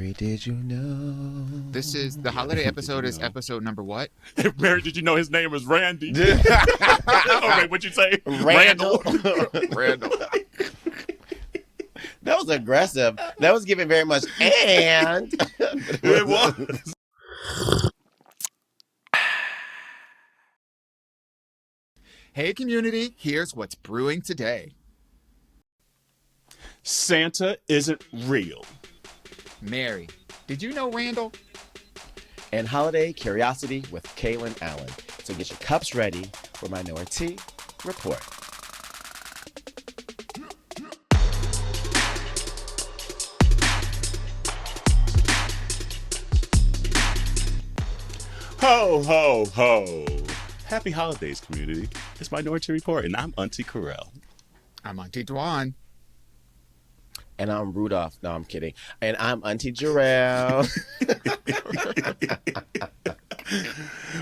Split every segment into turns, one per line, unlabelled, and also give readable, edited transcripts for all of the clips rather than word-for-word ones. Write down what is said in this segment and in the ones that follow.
Mary, did you know?
This is the holiday episode. Is episode number what?
Mary, did you know his name was Randy? Oh, wait, what'd you say?
Randall.
Randall.
That was aggressive. That was giving very much and.
It was.
Hey, community. Here's what's brewing today.
Santa isn't real.
Mary, did you know Randall?
And holiday curiosity with Kalen Allen. So get your cups ready for Minoritea Report.
Ho, ho, ho. Happy holidays, community. It's Minoritea Report, and I'm Auntie Carell.
I'm Auntie Dwan.
And I'm Rudolph. No, I'm kidding. And I'm Auntie Jarrell.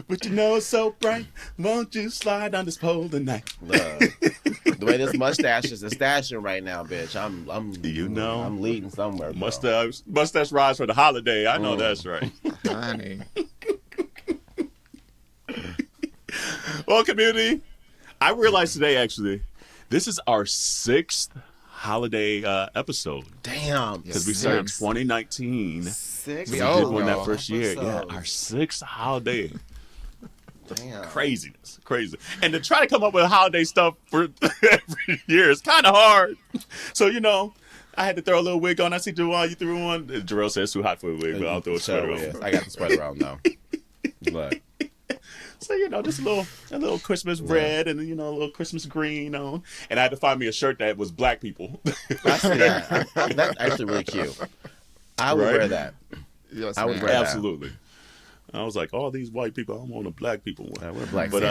But you know it's so bright, won't you slide on this pole tonight?
Look, the way this mustache is stashing right now, bitch. I'm leading somewhere. Bro.
Mustache rise for the holiday. I know that's right.
Honey.
Well, community, I realized today, actually, this is our 6th holiday episode.
Damn.
Because we started 2019.
6.
We did one that first year. Yeah, our 6th holiday.
Damn.
Craziness. Crazy. And to try to come up with holiday stuff for every year is kind of hard. So, I had to throw a little wig on. I see Jarrell, you threw one. Jarrell said it's too hot for a wig, but I'll throw a sweater on.
I got the sweater on, though. Look.
So, just a little Christmas red and, a little Christmas green on. And I had to find me a shirt that was black people.
I see that. That's actually really cute. I would wear that.
Yes,
I would wear that.
Absolutely. I was like, all these white people, I don't want a black people one.
I wear black.
But,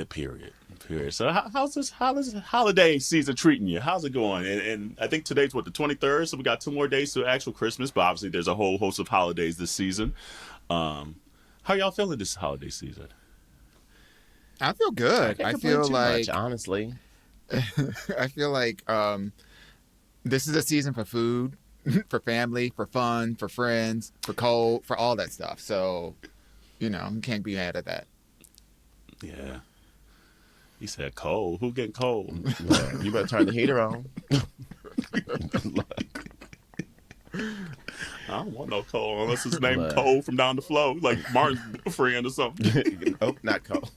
period. So how's this holiday season treating you? How's it going? And I think today's the 23rd, so we got 2 more days to actual Christmas, but obviously there's a whole host of holidays this season. How y'all feeling this holiday season?
I feel good. I feel like,
honestly,
I feel like this is a season for food, for family, for fun, for friends, for cold, for all that stuff. So, you can't be mad at that.
Yeah. He said cold. Who getting cold?
Look, you better turn the heater on.
I don't want no cold unless it's named Cole from down the flow, like Martin's friend or something.
Oh, not Cole.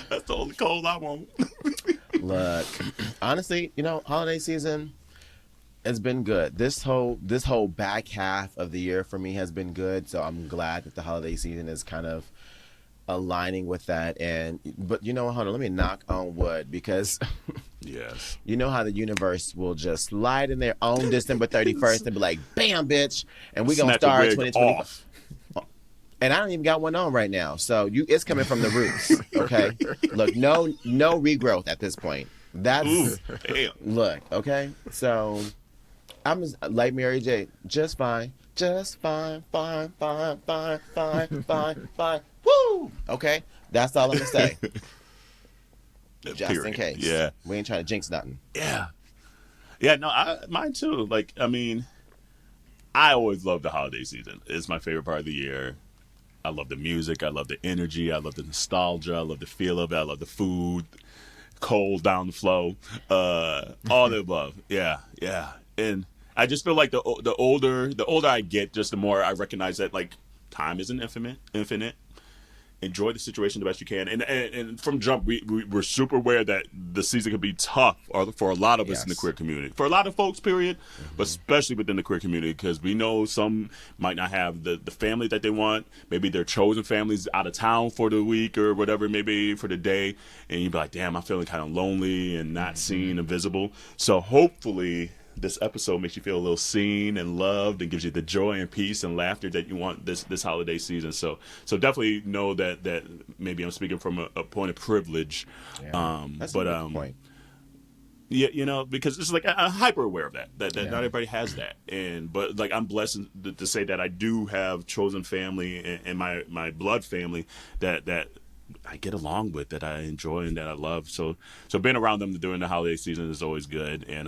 That's the only cold I want.
Look, honestly, holiday season has been good. This whole back half of the year for me has been good. So I'm glad that the holiday season is kind of aligning with that. But hold on, let me knock on wood because
yes,
you know how the universe will just slide in their own December 31st and be like, bam, bitch, and we're gonna start 2020 off. And I don't even got one on right now, so it's coming from the roots. Okay, look, no regrowth at this point. That's look, okay. So I'm like Mary J, just fine. Fine. Woo! Okay, that's all I'm gonna say. Just in case.
Yeah,
we ain't trying to jinx nothing.
Yeah. No, mine too. Like, I always love the holiday season. It's my favorite part of the year. I love the music. I love the energy. I love the nostalgia. I love the feel of it. I love the food. Cold down the flow. All the above. Yeah. And I just feel like the older I get, just the more I recognize that time isn't infinite. Enjoy the situation the best you can, and from jump we're super aware that the season could be tough for a lot of us in the queer community, for a lot of folks, period, but especially within the queer community, because we know some might not have the family that they want. Maybe their chosen family's out of town for the week or whatever, maybe for the day, and you'd be like, damn, I'm feeling kind of lonely and not seen and visible. So hopefully this episode makes you feel a little seen and loved and gives you the joy and peace and laughter that you want this holiday season. So definitely know that maybe I'm speaking from a point of privilege.
Yeah, that's a good point.
Yeah, because it's I'm hyper aware of that not everybody has that. But I'm blessed to say that I do have chosen family and my blood family that I get along with, that I enjoy and that I love. So being around them during the holiday season is always good. And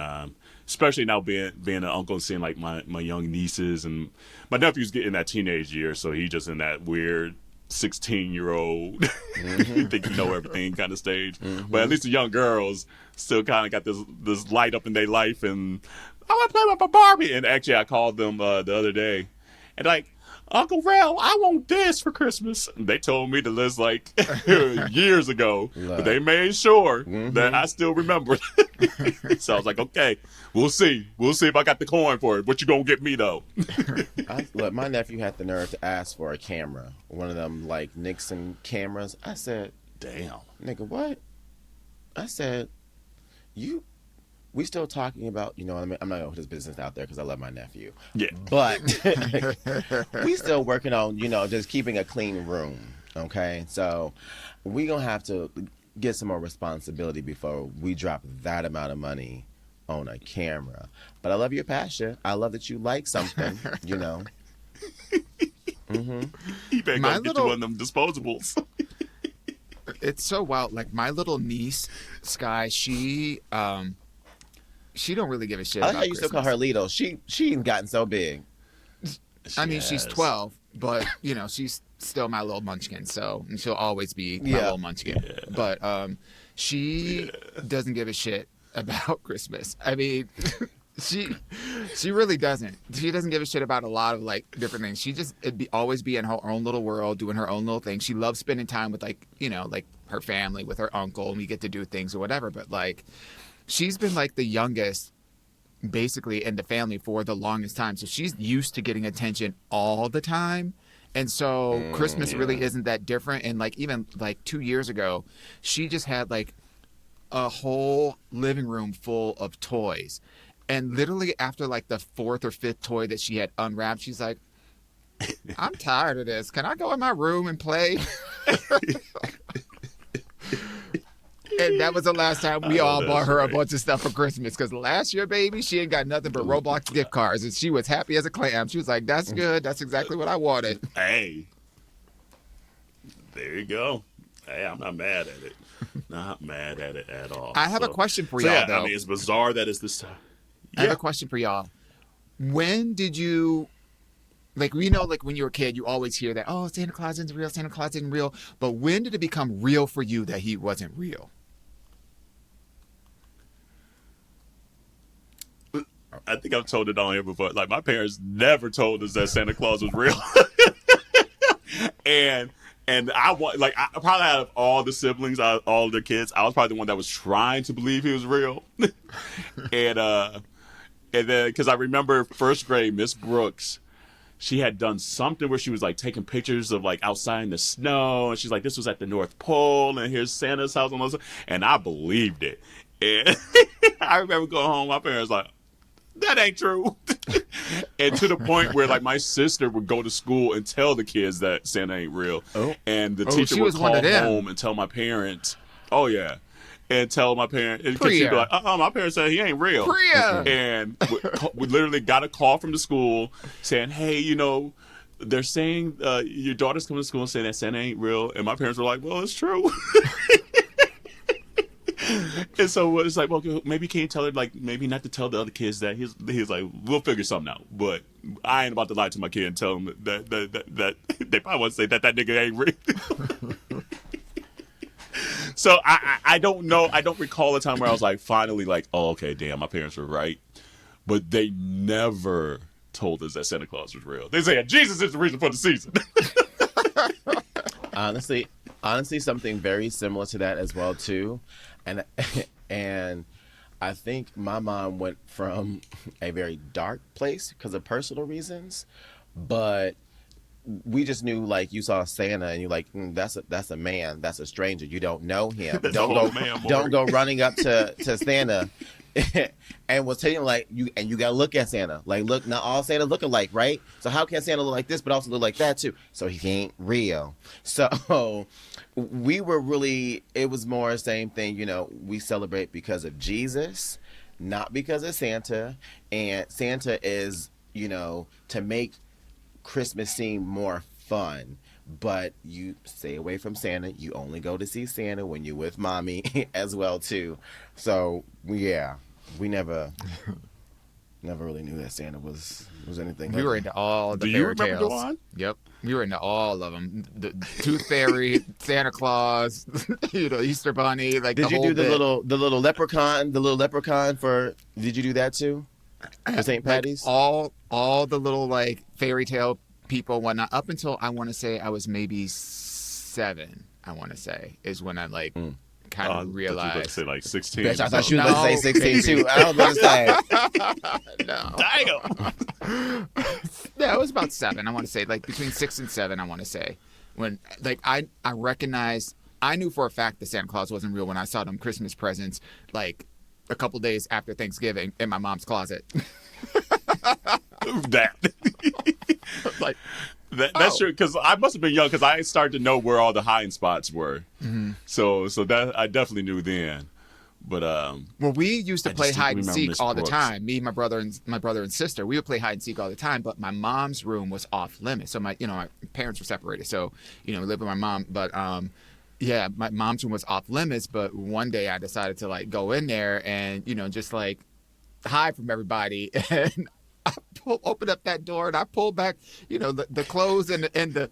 especially now being an uncle and seeing like my young nieces, and my nephew's getting that teenage year, so he just in that weird 16-year-old think you know everything kind of stage. But at least the young girls still kind of got this light up in their life, and I want to play with my Barbie. And actually, I called them the other day, and like, Uncle Rel, I want this for Christmas. And they told me the list like years ago, but they made sure that I still remember. So I was like, okay, we'll see. We'll see if I got the coin for it. What you gonna get me though?
Look, my nephew had the nerve to ask for a camera, one of them like Nixon cameras. I said,
damn,
nigga, what? I said, we still talking about, you know what I mean? I'm not going to put his business out there because I love my nephew.
Yeah.
But we still working on, you know, just keeping a clean room, okay? So we going to have to get some more responsibility before we drop that amount of money on a camera. But I love your passion. I love that you like something, you know.
He better go get you one of them disposables.
It's so wild. Like, my little niece, Sky, she don't really give a shit
I like
about
how you still call her Lido. She ain't gotten so big.
I mean, she's 12, but, you know, she's still my little munchkin, so and she'll always be my little munchkin. Yeah. But she doesn't give a shit about Christmas. I mean, she really doesn't. She doesn't give a shit about a lot of, like, different things. She just always be in her own little world, doing her own little thing. She loves spending time with, like, you know, like, her family, with her uncle, and we get to do things or whatever, but, like, she's been like the youngest basically in the family for the longest time. So she's used to getting attention all the time. And so Christmas really isn't that different. And like even like 2 years ago, she just had like a whole living room full of toys. And literally after like the fourth or fifth toy that she had unwrapped, she's like, I'm tired of this. Can I go in my room and play? And that was the last time we all bought her a bunch of stuff for Christmas. Because last year, baby, she ain't got nothing but Roblox gift cards. And she was happy as a clam. She was like, that's good. That's exactly what I wanted.
Hey. There you go. Hey, I'm not mad at it. Not mad at it at all.
I have a question for y'all, though.
I mean, it's bizarre that it's this time.
I have a question for y'all. When did you... Like, we know, like, when you were a kid, you always hear that, oh, Santa Claus isn't real, Santa Claus isn't real. But when did it become real for you that he wasn't real?
I think I've told it on here before. Like, my parents never told us that Santa Claus was real. and I probably out of all the siblings, all the kids, I was probably the one that was trying to believe he was real. and then, because I remember first grade, Miss Brooks, she had done something where she was like taking pictures of like outside in the snow, and she's like, this was at the North Pole, and here's Santa's house, and I believed it. And I remember going home, my parents like, that ain't true. And to the point where like my sister would go to school and tell the kids that Santa ain't real. And the teacher would call home and tell my parents, and tell my parents, because she'd be like, my parents said he ain't real. And we literally got a call from the school saying, hey, you know, they're saying your daughter's coming to school and saying that Santa ain't real. And my parents were like, well, it's true. And so it's like, well, maybe can you tell her, like, maybe not to tell the other kids that he's like, we'll figure something out. But I ain't about to lie to my kid and tell them that they probably want to say that nigga ain't real. So I don't know. I don't recall a time where I was like, finally, like, oh, okay, damn, my parents were right. But they never told us that Santa Claus was real. They say Jesus is the reason for the season.
Honestly, something very similar to that as well too, and I think my mom went from a very dark place because of personal reasons, but we just knew, like, you saw Santa and you're like, that's a man, that's a stranger, you don't know him. Don't go running up to Santa and was telling him, like, you gotta look at Santa. Like, look, not all Santa look alike, right? So how can Santa look like this but also look like that too? So he ain't real. So we were really, it was more the same thing, you know, we celebrate because of Jesus, not because of Santa. And Santa is, you know, to make Christmas seem more fun. But you stay away from Santa. You only go to see Santa when you're with mommy as well too. So yeah, we never Never really knew that Santa was anything.
We were into all the
Do you
fairy
remember
tales.
Dewan?
Yep, we were into all of them. The Tooth Fairy, Santa Claus, Easter Bunny. Like,
Did
the
you
whole
do the
bit.
little leprechaun? The little leprechaun for? Did you do that too? For St. Patty's?
All the little like fairy tale people, whatnot. Up until I want to say I was maybe 7. I want to say is when I like kind of realized.
Say like 16.
Bitch, I
or
thought she was
No,
about to say 16 too.
baby.
I was about to say.
No,
Damn.
yeah, it was about 7. I want to say like between 6 and 7. I want to say when like I recognized. I knew for a fact that Santa Claus wasn't real when I saw them Christmas presents like a couple days after Thanksgiving in my mom's closet.
That.
Like,
That's true, because I must have been young because I started to know where all the hiding spots were. Mm-hmm. So that I definitely knew then. But
well, we used to
I
play
just
hide and
remember
seek
Miss
all the
Brooks.
time. Me, my brother and sister, we would play hide and seek all the time. But my mom's room was off limits. So my parents were separated. So we lived with my mom. But yeah, my mom's room was off limits. But one day I decided to like go in there and just like hide from everybody. And I opened up that door and I pulled back, the clothes and the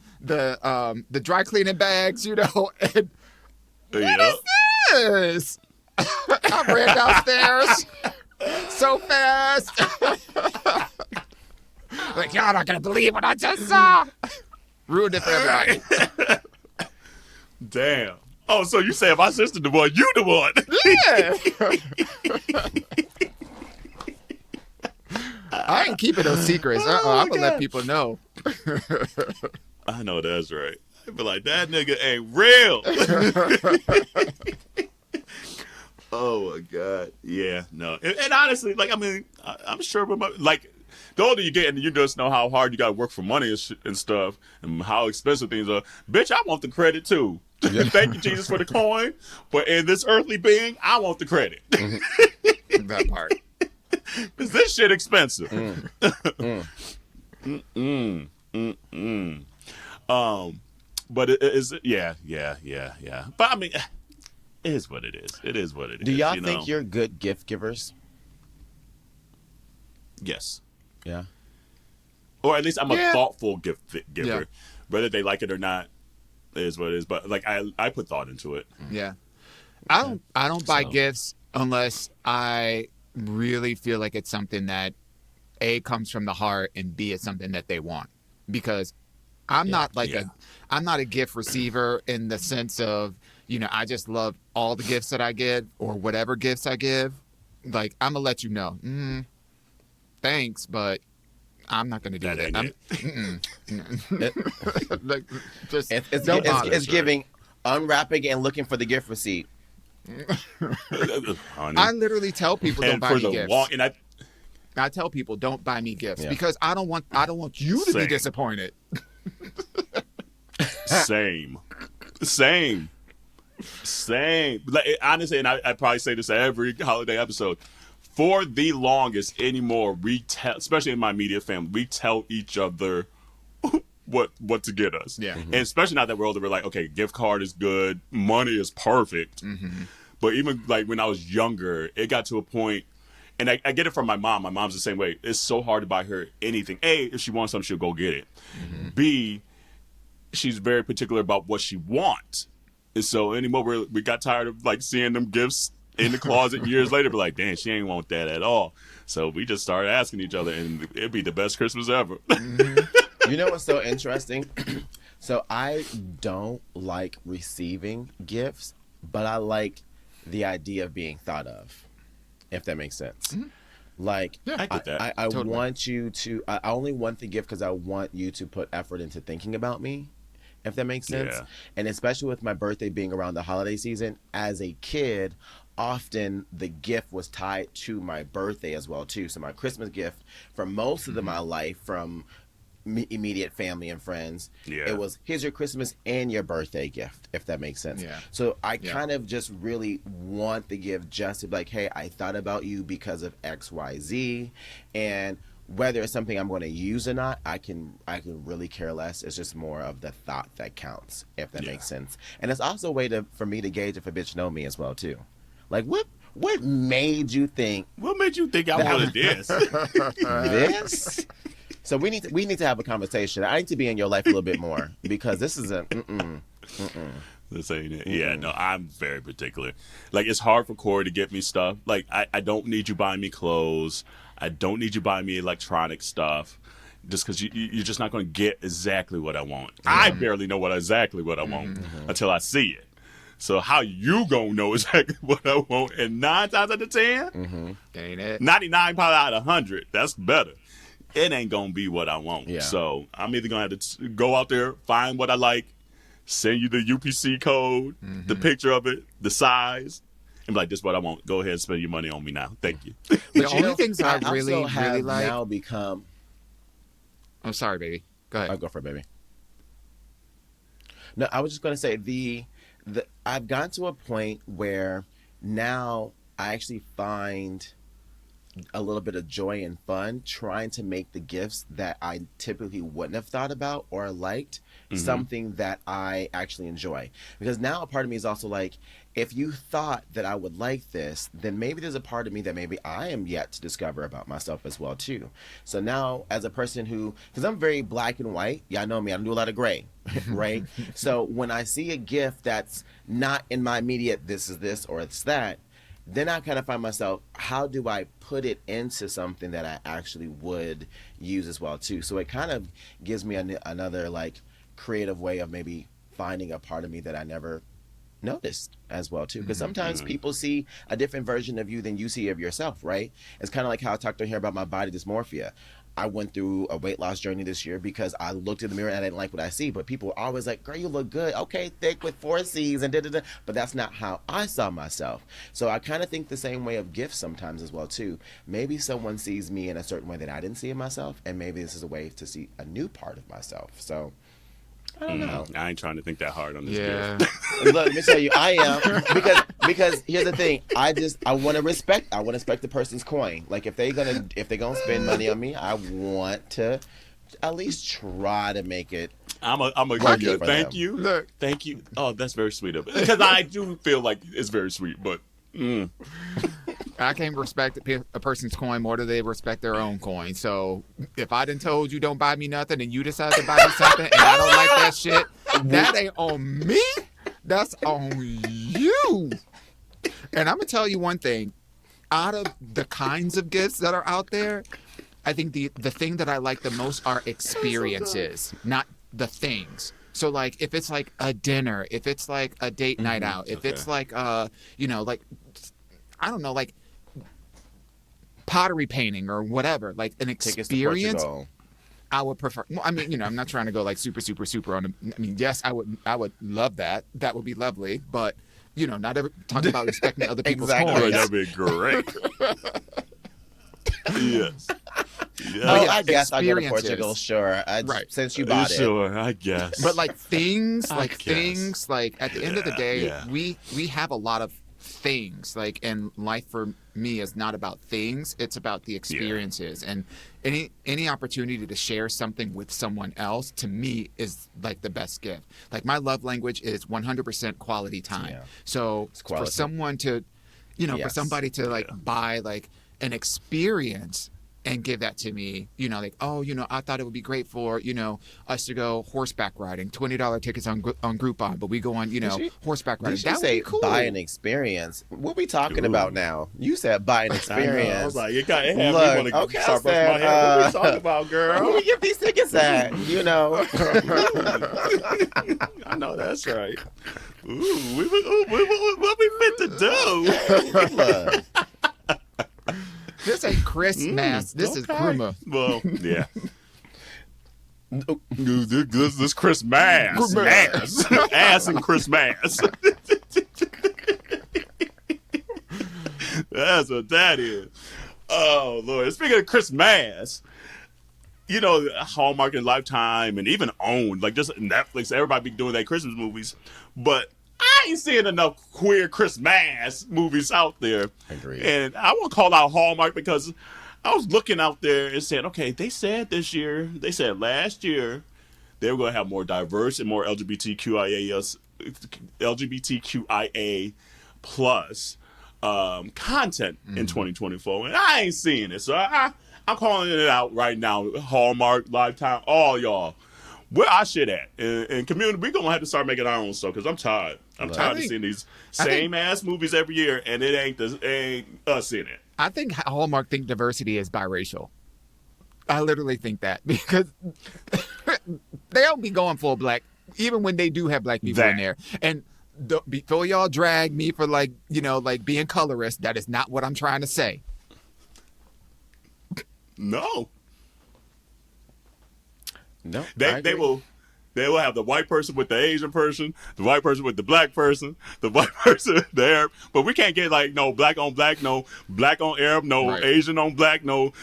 dry cleaning bags, and
yeah.
what is this? I ran downstairs so fast. Like, y'all not gonna believe what I just saw. Ruined it for everybody.
Damn. Oh, so you saying my sister the one, you the one?
Yeah. I ain't keeping those secrets. I'm gonna let people know.
I know that's right. I'd be like, that nigga ain't real. Oh my God. Yeah, no. And honestly, like, I mean, I'm sure like the older you get and you just know how hard you gotta work for money and stuff and how expensive things are. Bitch, I want the credit too. Thank you, Jesus, for the coin. But in this earthly being, I want the credit.
That part.
Because this shit expensive. But it is, yeah. But I mean, it is what it is. It is what it is.
Do y'all think you're good gift givers?
Yes.
Yeah.
Or at least I'm a thoughtful gift giver.
Yeah.
Whether they like it or not, it is what it is. But like I put thought into it.
Yeah. I don't buy gifts unless I really feel like it's something that A, comes from the heart, and B, it's something that they want. Because I'm not like I'm not a gift receiver in the sense of, I just love all the gifts that I give or whatever gifts I give. Like, I'm gonna let you know. Thanks, but I'm not gonna do that. Like, just don't bother.
It's giving unwrapping and looking for the gift receipt.
Honey.
I literally tell people don't buy me gifts. I tell people don't buy me gifts because I don't want you to be disappointed.
Same. Like, honestly, and I probably say this at every holiday episode. For the longest anymore, we tell, especially in my immediate family, we tell each other what to get us.
Yeah.
And especially now that we're older, we're like, okay, gift card is good, money is perfect. Mm-hmm. But even like when I was younger, it got to a point, and I get it from my mom. My mom's the same way. It's so hard to buy her anything. A, if she wants something, she'll go get it. Mm-hmm. B, she's very particular about what she wants. And so anymore, we got tired of like seeing them gifts in the closet years later. But like, damn, she ain't want that at all. So we just started asking each other, and it'd be the best Christmas ever.
Mm-hmm. You know what's so interesting? So I don't like receiving gifts, but I like the idea of being thought of, if that makes sense. Mm-hmm. Like,
I get that.
I totally want you to, I only want the gift because I want you to put effort into thinking about me, if that makes sense.
Yeah.
And especially with my birthday being around the holiday season, as a kid, often the gift was tied to my birthday as well, too. So my Christmas gift for most of my life from immediate family and friends, it was, here's your Christmas and your birthday gift, if that makes sense. Yeah. So I kind of just really want the gift just to be like, hey, I thought about you because of X, Y, Z, and whether it's something I'm going to use or not, I can really care less. It's just more of the thought that counts, if that makes sense. And it's also a way for me to gauge if a bitch know me as well too. Like, what What made you think
What made you think I wanted this?
this? So we need to have a conversation. I need to be in your life a little bit more because this is a
This ain't it. Yeah, no, I'm very particular. Like, it's hard for Corey to get me stuff. Like, I don't need you buying me clothes. I don't need you buying me electronic stuff. Just because you're just not going to get exactly what I want. I barely know exactly what I want until I see it. So how you gonna know exactly what I want? And 9 times out of 10,
Ain't it?
99 probably out of 100. That's better. It ain't gonna be what I want.
Yeah.
So I'm either gonna have to go out there, find what I like, send you the UPC code, the picture of it, the size, and be like, "This is what I want. Go ahead and spend your money on me now. Thank you."
The only things I
also
really
have
like.
now become.
I'm sorry, baby. Go ahead.
I'll go for it, baby. No, I was just gonna say I've gotten to a point where now I actually find a little bit of joy and fun trying to make the gifts that I typically wouldn't have thought about or liked something that I actually enjoy. Because now a part of me is also like, if you thought that I would like this, then maybe there's a part of me that maybe I am yet to discover about myself as well too. So now as a person who, because I'm very black and white, yeah, I know me, I don't do a lot of gray, right? So when I see a gift that's not in my immediate, this is this or it's that, then I kind of find myself, how do I put it into something that I actually would use as well too? So it kind of gives me another like creative way of maybe finding a part of me that I never noticed as well too. Because sometimes people see a different version of you than you see of yourself, right? It's kind of like how I talked to here about my body dysmorphia. I went through a weight loss journey this year because I looked in the mirror and I didn't like what I see. But people are always like, girl, you look good. Okay, thick with 4 C's and da-da-da. But that's not how I saw myself. So I kind of think the same way of gifts sometimes as well, too. Maybe someone sees me in a certain way that I didn't see in myself. And maybe this is a way to see a new part of myself. So I don't know.
I ain't trying to think that hard on this.
Yeah.
Look, let me tell you, I am because here's the thing. I want to respect the person's coin. Like if they gonna spend money on me, I want to at least try to make it.
I'm a
Work
give you
it
a
for
thank
them.
you.
Look.
Thank you. Oh, that's very sweet of it. Because I do feel like it's very sweet, but
I can't respect a person's coin more than they respect their own coin. So if I done told you don't buy me nothing and you decide to buy me something and I don't like that shit, that ain't on me. That's on you. And I'm going to tell you one thing. Out of the kinds of gifts that are out there, I think the thing that I like the most are experiences, not the things. So like if it's like a dinner, if it's like a date night out, if it's like like I don't know, like pottery painting or whatever, like an experience. I would prefer. Well, I mean, I'm not trying to go like super on. I mean, yes, I would love that. That would be lovely, but not ever talk about respecting other people's coins.
that'd be great. Yes. Yeah.
Oh, I guess I go to Portugal. Sure,
Right.
Since you bought it.
Sure, I guess.
But like things,
I guess.
like at the end of the day,
Yeah.
we have a lot of things. Like, and life for me is not about things; it's about the experiences. And any opportunity to share something with someone else, to me, is like the best gift. Like my love language is 100% quality time.
Yeah.
So for someone to, for somebody to like buy like an experience and give that to me, like, oh, I thought it would be great for, us to go horseback riding, $20 tickets on Groupon, but we go on, horseback riding.
Did you
That
say
would be cool.
buy an experience? What we talking about now? You said buy an experience.
I was like, it had me
Look,
want to
okay,
start brushing my hair. What we talking about,
Where
girl?
we get these tickets at?
I know that's right. What we meant to do?
Look.
This ain't Christmas. This is Gruma.
Well, yeah. This Christmas. Ass and Christmas. That's what that is. Oh, Lord. Speaking of Christmas, Hallmark and Lifetime and even OWN, like just Netflix, everybody be doing their Christmas movies. But I ain't seeing enough queer Christmas movies out there.
Agreed.
And I want to call out Hallmark because I was looking out there and saying, okay, they said last year they were going to have more diverse and more LGBTQIA plus content in 2024, and I ain't seeing it. So I'm calling it out right now. Hallmark, Lifetime, all y'all. Where our shit at? In Community, we're going to have to start making our own stuff because I'm tired. I'm tired of seeing these same-ass movies every year, and it ain't us in it.
I think Hallmark think diversity is biracial. I literally think that because they don't be going full black, even when they do have black people in there. And before y'all drag me for being colorist, that is not what I'm trying to say.
No.
No,
they will have the white person with the Asian person, the white person with the black person, the white person the Arab. But we can't get no black on black, no black on Arab, no Asian on black, no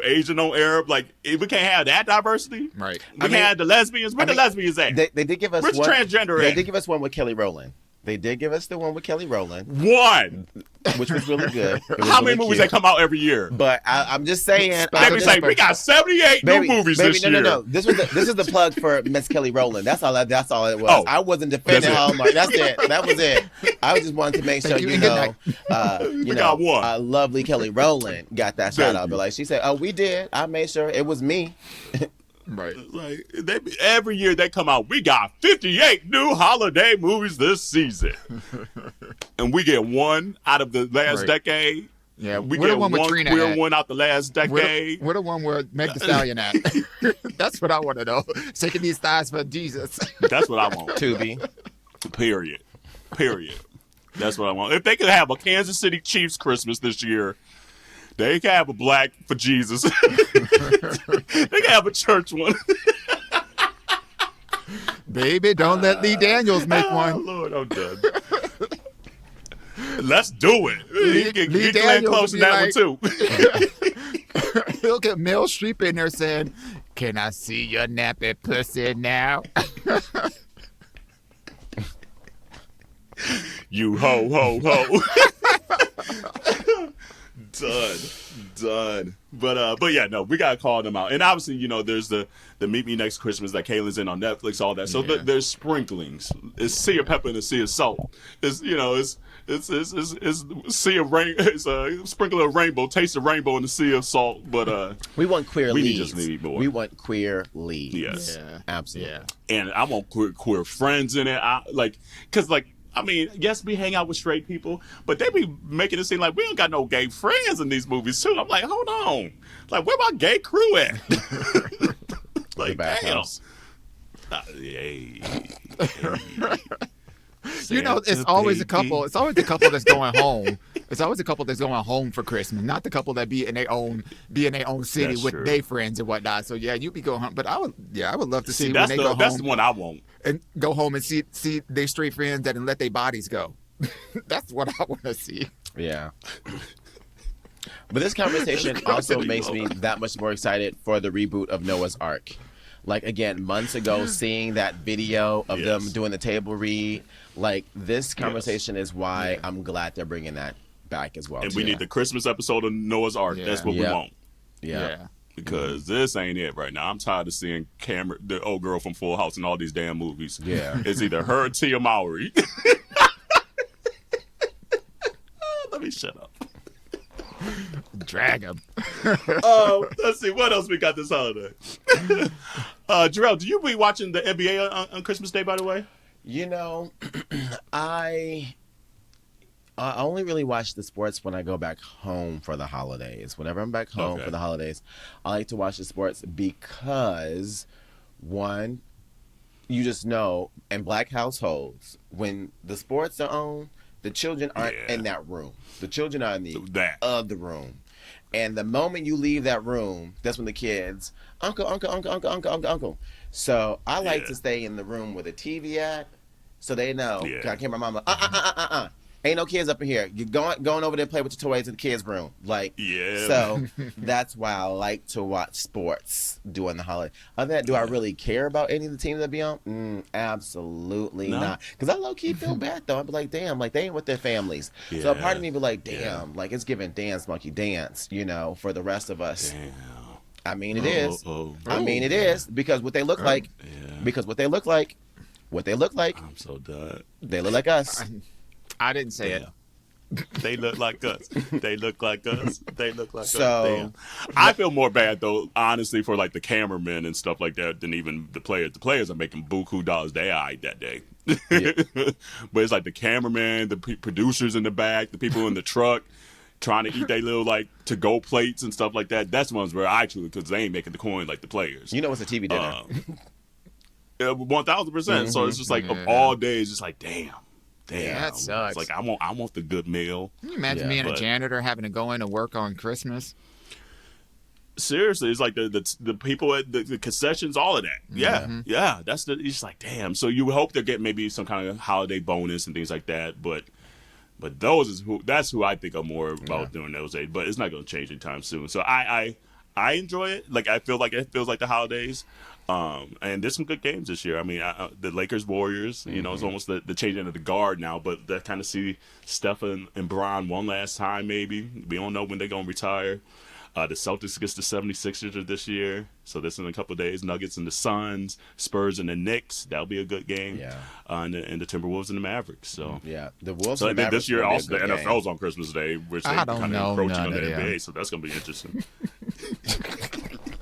Asian on Arab. Like we can't have that diversity.
Right.
We can't have the lesbians. Where the lesbians at?
They did give us
Where's transgender
They
at?
did give us one with Kelly Rowland. They did give us the one with Kelly Rowland.
One.
Which was really good.
How many movies they come out every year?
But I'm just saying.
They say we got 78 new movies this year.
No. This is the plug for Miss Kelly Rowland. That's all it was. Oh, I wasn't defending Hallmark. That's it. That was it. I just wanted to make sure you
got one.
Lovely Kelly Rowland got that shout out. But she said, "Oh, we did. I made sure it was me."
Right. Like every year they come out, we got 58 new holiday movies this season. And we get one out of the last decade.
Yeah,
we get one queer one out the last decade.
We're the one where Meg Thee Stallion at. That's what I want to know. Shaking these thighs for Jesus.
That's what I want.
Tubi.
Period. That's what I want. If they could have a Kansas City Chiefs Christmas this year, they can have a black for Jesus. They can have a church one.
Baby, don't let Lee Daniels make one.
Lord, I'm done. Let's do it. Get Glenn Close in that one too.
He'll get Meryl Streep in there saying, "Can I see your nappy pussy now?"
You ho ho ho. Done. But yeah, no, we gotta call them out. And obviously, there's the Meet Me Next Christmas that Kalen's in on Netflix, all that. So there's sprinklings. It's sea of pepper and a sea of salt. It's sea of rain. It's a sprinkle of rainbow, taste of rainbow in the sea of salt. But
we want queer leads.
Just need more.
We want queer leads.
Yes,
absolutely.
Yeah.
And I want queer friends in it. Yes, we hang out with straight people, but they be making it seem like we don't got no gay friends in these movies too. I'm like, hold on, like where my gay crew at? Like, damn. Hey.
It's always a couple. It's always a couple that's going home. It's always a couple that's going home for Christmas, not the couple that be in their own city
That's
with
true.
their friends and whatnot. So yeah, you be going home. But I would love to see when they go home.
That's the one I want.
And go home and see their straight friends that and let their bodies go. That's what I want to see.
Yeah. But this conversation also makes me that much more excited for the reboot of Noah's Ark. Like, again, months ago, seeing that video of them doing the table read, like, this conversation is why I'm glad they're bringing that back as well.
And we need the Christmas episode of Noah's Ark. That's what we want.
Yeah.
Because this ain't it right now. I'm tired of seeing Cameron, the old girl from Full House, in all these damn movies.
Yeah.
It's either her or Tia Mowry. Let me shut up.
Drag him.
Let's see. What else we got this holiday? Jarrell, do you be watching the NBA on Christmas Day, by the way?
I only really watch the sports when I go back home for the holidays. Whenever I'm back home for the holidays, I like to watch the sports because, one, you just know, in black households, when the sports are on, the children aren't in that room. The children are in the other room. And the moment you leave that room, that's when the kids, uncle. So I like to stay in the room where the TV at, so they know. I can't my mama, ain't no kids up in here. You're going over there to play with your toys in the kids' room. So that's why I like to watch sports during the holiday. Other than that, do I really care about any of the teams that be on? Absolutely not. Because I low-key feel bad, though. I'd be like, damn, like, they ain't with their families. Yeah. So a part of me be like, damn, like, it's giving Dance Monkey Dance, for the rest of us.
Damn.
I mean, it is. I mean, it is. Because what they look like,
I'm so done.
They look like us.
I didn't say it.
They look like us. They look like us. They look like us.
So-
Damn. I feel more bad though, honestly, for like the cameramen and stuff like that than even the players. The players are making buku dollars. They eyed that day. But it's like the cameraman, the producers in the back, the people in the truck trying to eat their little like to-go plates and stuff like that. That's the ones where I truly, because they ain't making the coin like the players.
You know it's a TV dinner.
1000%. So it's just like of all days, just like damn.
Yeah, that sucks.
It's like I want the good meal.
Can you imagine being a janitor having to go in to work on Christmas?
Seriously, it's like the people at the concessions, all of that. Yeah. It's just like damn. So you would hope they get maybe some kind of holiday bonus and things like that. But that's who I think are more about during those days. But it's not going to change anytime soon. So I enjoy it. Like I feel like it feels like the holidays. And there's some good games this year. I mean, the Lakers Warriors, you know, it's almost the changing of the guard now, but that kind of see Stephen and Bron one last time, maybe. We don't know when they're going to retire. The Celtics against the 76ers are this year. So this in a couple of days. Nuggets and the Suns, Spurs and the Knicks. That'll be a good game.
Yeah.
And the Timberwolves and the Mavericks. So
Yeah, the Wolves.
So
and the Mavericks
this year
will be a
also the
good game.
NFL's on Christmas Day, which they
I don't
kind
know
of encroaching on
none
the
of them.
NBA. So that's going to be interesting.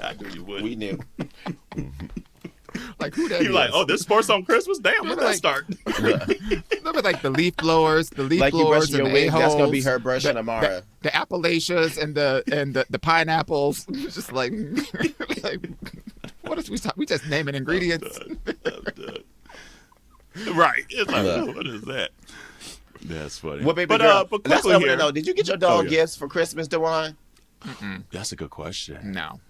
I knew you would.
We knew.
Like who that
You're
is?
like, oh, this sports on Christmas? Damn, when did that start?
Remember like the leaf blowers,
Like you
blowers
brushing
and
your
the
wig, that's gonna be
a-holes,
her brushing Amara.
the Appalachias and the pineapples. It's just like, what is we just naming ingredients?
I'm done. Right. It's like, what is that? That's funny.
Well, baby
but
girl,
but
let's
quickly
open
here.
it though. Did you get your dog
yeah.
gifts for Christmas, Dewan?
That's a good question.
No.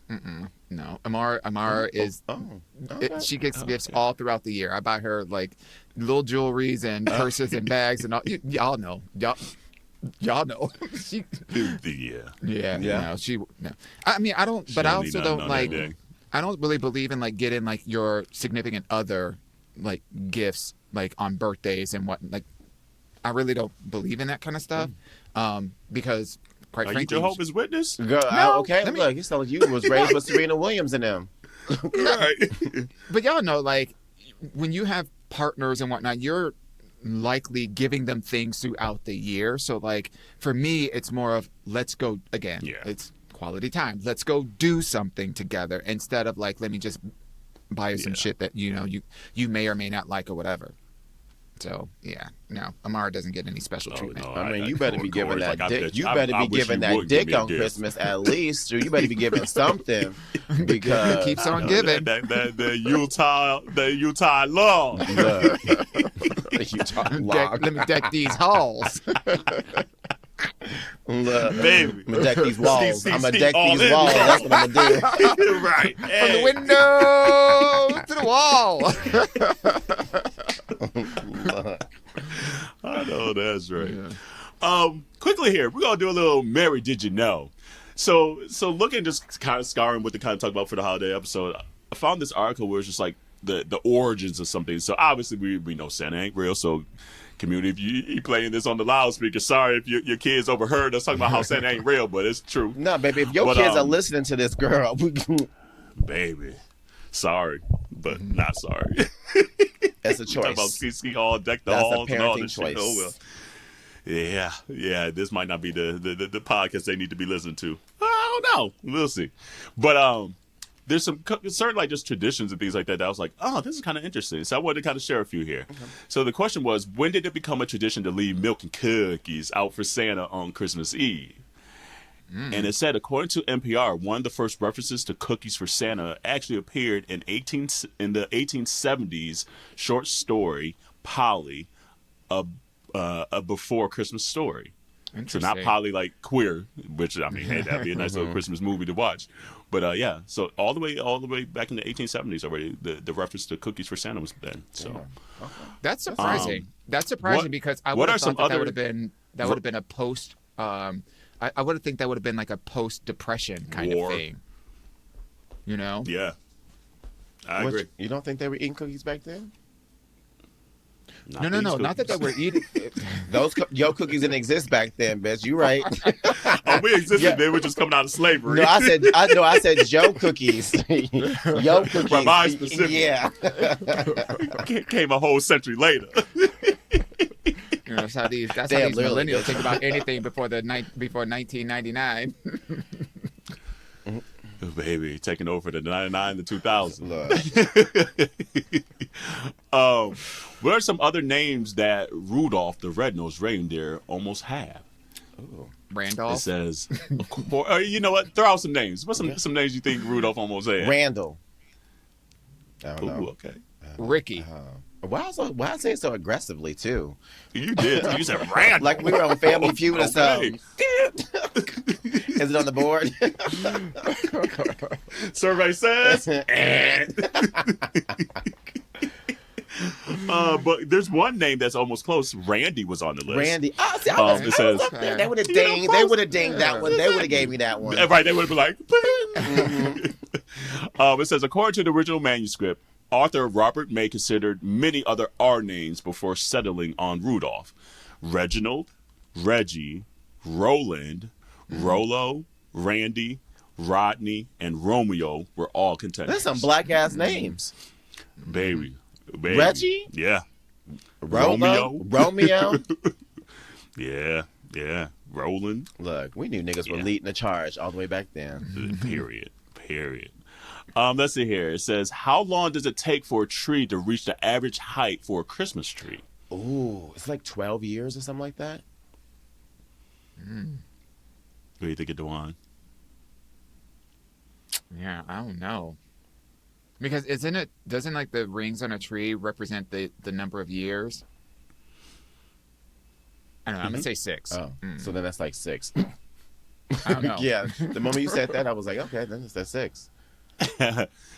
Amara is. She gets gifts all throughout the year. I buy her like little jewelries and purses and bags and all. Y'all know. Y'all know. She,
Yeah.
No, no. I mean, I don't. But I also don't like. I don't really believe in like getting like your significant other like gifts like on birthdays and what like. I really don't believe in that kind of stuff because. Quite
Are you
frankly,
Jehovah's Witness?
Girl, okay. Look, it's like you was raised with Serena Williams and them.
Right.
But y'all know, like, when you have partners and whatnot, you're likely giving them things throughout the year. So, like, for me, it's more of let's go again.
Yeah.
It's quality time. Let's go do something together instead of like let me just buy you some shit that you may or may not like or whatever. So no, Amara doesn't get any special treatment.
No,
I mean, you better be giving that
like,
dick. You better be giving that dick on Christmas at least. Or you better be giving something because
keeps on giving.
The Utah law.
Utah law.
Let me deck these halls.
Look,
Baby.
I'm gonna deck these walls. I'm gonna deck
all
these
in.
walls. That's what I'm gonna do.
Right.
From the window to the wall.
I know that's right. Quickly here, we're gonna do a little Mary Did You Know? So looking, just kind of scouring what to kind of talk about for the holiday episode, I found this article where it's just like the origins of something. So obviously we know Santa ain't real, so community, if you playing this on the loudspeaker, sorry if your kids overheard us talking about how Santa ain't real, but it's true.
No, baby, if your kids are listening to this, girl,
baby, sorry, but not sorry.
That's a choice.
Talk about ski hall, deck the
That's
halls,
a
and all
parenting
this
choice.
shit. Oh well. Yeah. This might not be the podcast they need to be listening to. I don't know. We'll see. But there's some certain like just traditions and things like that I was like, oh, this is kind of interesting. So I wanted to kind of share a few here. Okay. So the question was, when did it become a tradition to leave milk and cookies out for Santa on Christmas Eve? And it said, according to NPR, one of the first references to cookies for Santa actually appeared in the 1870s short story Polly, a before Christmas story. So not Polly like queer, which I mean, hey, that'd be a nice little Christmas movie to watch. But so all the way back in the 1870s already, the reference to cookies for Santa was then. So
that's surprising. That's surprising because I would have thought that would have been a post. I would have think that would have been like a post-depression kind of thing. You know?
Yeah. I agree.
You don't think they were eating cookies back then?
No. Not that they were eating.
Your cookies didn't exist back then, bitch. You right.
Oh, we existed. Yeah. They were just coming out of slavery.
No, I said Joe cookies. Yo cookies.
From mine specifically.
Yeah.
Came a whole century later.
That's how these
Damn, literally.
millennials think about anything before 1999.
Baby, taking over the 99 to 2000.
Look.
What are some other names that Rudolph the Red-Nosed Reindeer almost have?
Ooh.
It
Randolph.
says, you know what? Throw out some names. What's some names you think Rudolph almost had?
Randall. I don't
Ooh,
know.
okay.
Ricky.
Why I say it so aggressively too?
You did. You said Randall.
Like we were on Family Feud or
Okay.
something. Is it on the board?
Survey says. But there's one name that's almost close. Randy was on the list.
Randy. Oh, see, I
It
was
says,
up there. They would have
You know,
dinged.
close.
They would have dinged that one. They would have gave me that one.
Right, they would have been like, it says, according to the original manuscript, author Robert May considered many other R names before settling on Rudolph. Reginald, Reggie, Roland, Rollo, Randy, Rodney, and Romeo were all contenders.
There's some black ass names.
Baby.
Reggie?
Yeah.
Romeo.
Yeah. Roland.
Look, we knew niggas were leading the charge all the way back then.
Period. Let's see here. It says, how long does it take for a tree to reach the average height for a Christmas tree?
Ooh, it's like 12 years or something like that.
What do you think of Dewan?
Yeah, I don't know. Because doesn't like the rings on a tree represent the number of years? I don't know. I'm going to say 6.
Oh, so then that's like 6.
I don't know.
Yeah, the moment you said that, I was like, okay, then it's that 6.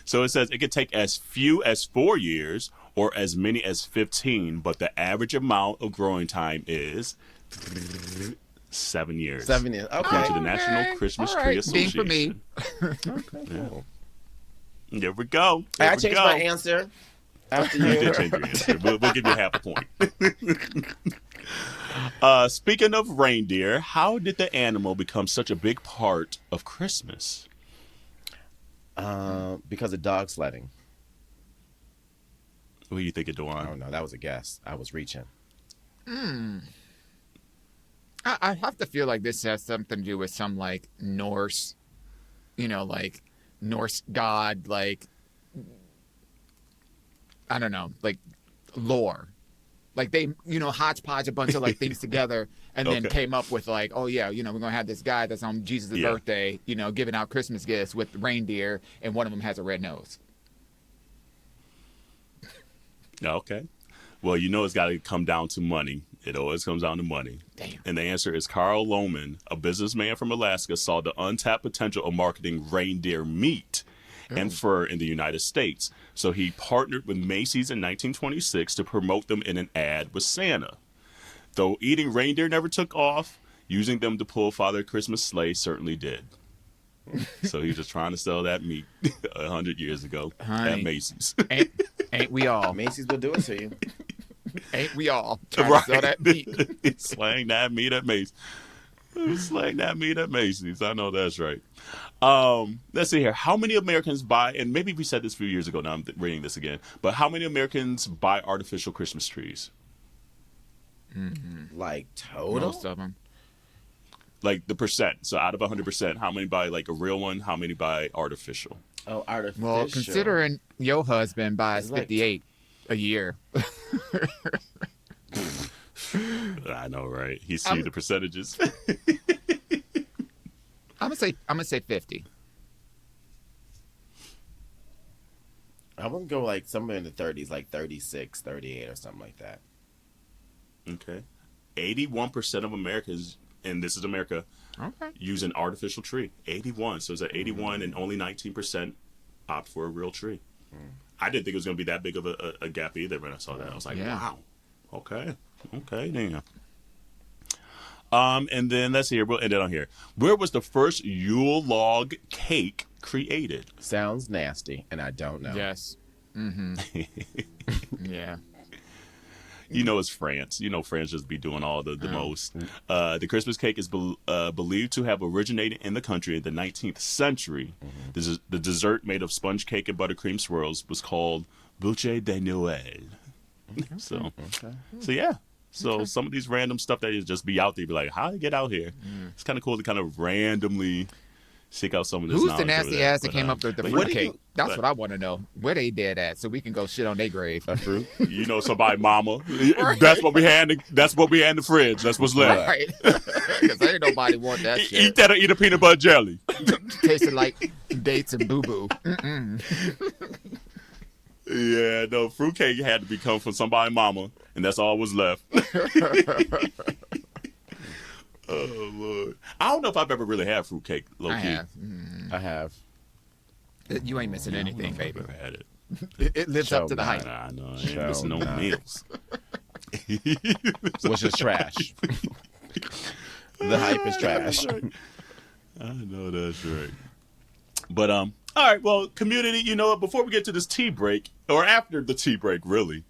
So it says it could take as few as 4 years or as many as 15, but the average amount of growing time is 7 years.
7 years. Okay.
According to the National Christmas
All
Tree
right. Ding
Association.
for me.
Okay, cool.
There we go.
I changed my answer after
You
you.
did change your answer. We'll give you half a point. Speaking of reindeer, how did the animal become such a big part of Christmas?
Because of dog sledding.
What do you think of
I
Dewan?
don't know. That was a guess. I was reaching.
I have to feel like this has something to do with some like Norse, like Norse god, like, I don't know, like lore. Like they, hodgepodge a bunch of like things together and then came up with like, oh yeah, we're going to have this guy that's on Jesus' birthday, giving out Christmas gifts with reindeer and one of them has a red nose.
Okay. Well, it's got to come down to money. It always comes down to money.
Damn.
And the answer is Carl Lohman, a businessman from Alaska, saw the untapped potential of marketing reindeer meat and fur in the United States. So he partnered with Macy's in 1926 to promote them in an ad with Santa. Though eating reindeer never took off, using them to pull Father Christmas sleigh certainly did. So he was just trying to sell that meat 100 years ago at Macy's.
Ain't we all?
Macy's will do it to you.
Ain't we all trying to sell that meat?
Slang that meat at Macy's. Slang that meat at Macy's. I know that's right. Let's see here. How many Americans buy, and maybe we said this a few years ago, now I'm reading this again, but how many Americans buy artificial Christmas trees?
Like total?
Most of them.
Like the percent. So out of 100%, how many buy like a real one? How many buy artificial?
Oh, artificial.
Well, considering your husband buys
It's like-
58 a year.
I know, right? He see the percentages.
I'm gonna say 50.
I wouldn't go like somewhere in the 30s, like 36, 38 or something like that.
Okay. 81% of Americans, and this is America,
Okay.
use an artificial tree. 81. So it's at 81 and only 19% opt for a real tree. I didn't think it was going to be that big of a gap either when I saw that. I was like, wow. Okay, damn. And then let's see here. We'll end it on here. Where was the first Yule log cake created?
Sounds nasty, and I don't know.
Yes. Yeah.
It's France. France just be doing all the most. The Christmas cake is believed to have originated in the country in the 19th century. The dessert made of sponge cake and buttercream swirls was called Bouche de Noël. So yeah. So some of these random stuff that just be out there, be like, how did it get out here? It's kind of cool to kind of randomly seek out some of this.
Who's the nasty ass that came up with the fruitcake? That's
but-
what I want to know. Where they dead at, so we can go shit on their grave.
A fruit.
You know, somebody mama. That's what we had. That's what we had in the fridge. That's what's left.
Right? Because ain't nobody want that shit.
Eat that or eat a peanut butter jelly.
Tasting like dates and boo boo.
Yeah, no, fruitcake had to be come from somebody mama, and that's all was left. Oh Lord, I don't know if I've ever really had fruitcake. Low key.
I have.
You ain't missing anything,
I've
baby.
never had it.
It lives up to the hype.
Nah, no, I ain't missing no meals.
Which is trash. The hype is trash.
I know that's right. But all right, well, community, you know what? Before we get to this tea break, or after the tea break, really,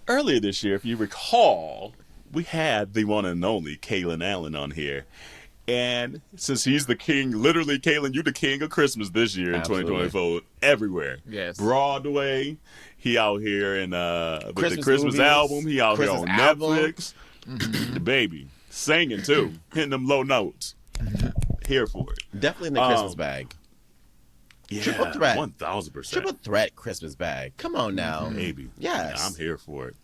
earlier this year, if you recall, we had the one and only Kalen Allen on here. And since he's the king, literally, Kalen, you the king of Christmas this year in 2024, everywhere.
Yes.
Broadway, he out here in with
Christmas
the Christmas
movies,
album. He out
Christmas
here on
album.
Netflix. The baby singing too, hitting them low notes. Here for it.
Definitely in the Christmas bag.
Yeah,
Triple threat.
1000%.
Triple threat Christmas bag. Come on now.
Baby.
Yes.
Yeah, I'm here for it.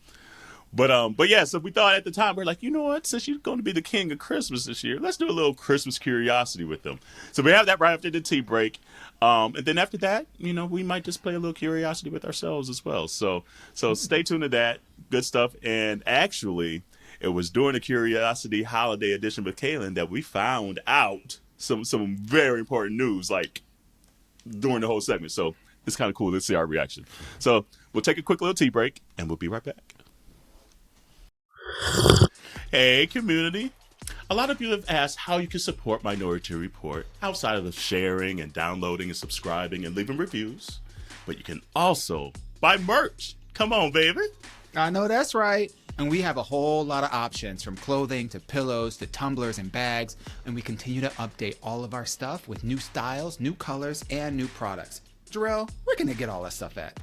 But yeah, so we thought at the time, we're like, you know what? Since you're going to be the king of Christmas this year, let's do a little Christmas curiosity with them. So we have that right after the tea break. And then after that, you know, we might just play a little curiosity with ourselves as well. So stay tuned to that. Good stuff. And actually, it was during the Curiosity Holiday Edition with Kalen that we found out some very important news, like during the whole segment. So it's kind of cool. Let's see our reaction. So we'll take a quick little tea break, and we'll be right back. Hey, community. A lot of you have asked how you can support Minority Report outside of the sharing and downloading and subscribing and leaving reviews. But you can also buy merch. Come on, baby.
I know that's right. And we have a whole lot of options, from clothing to pillows to tumblers and bags. And we continue to update all of our stuff with new styles, new colors, and new products. Jarrell, where can they get all that stuff at?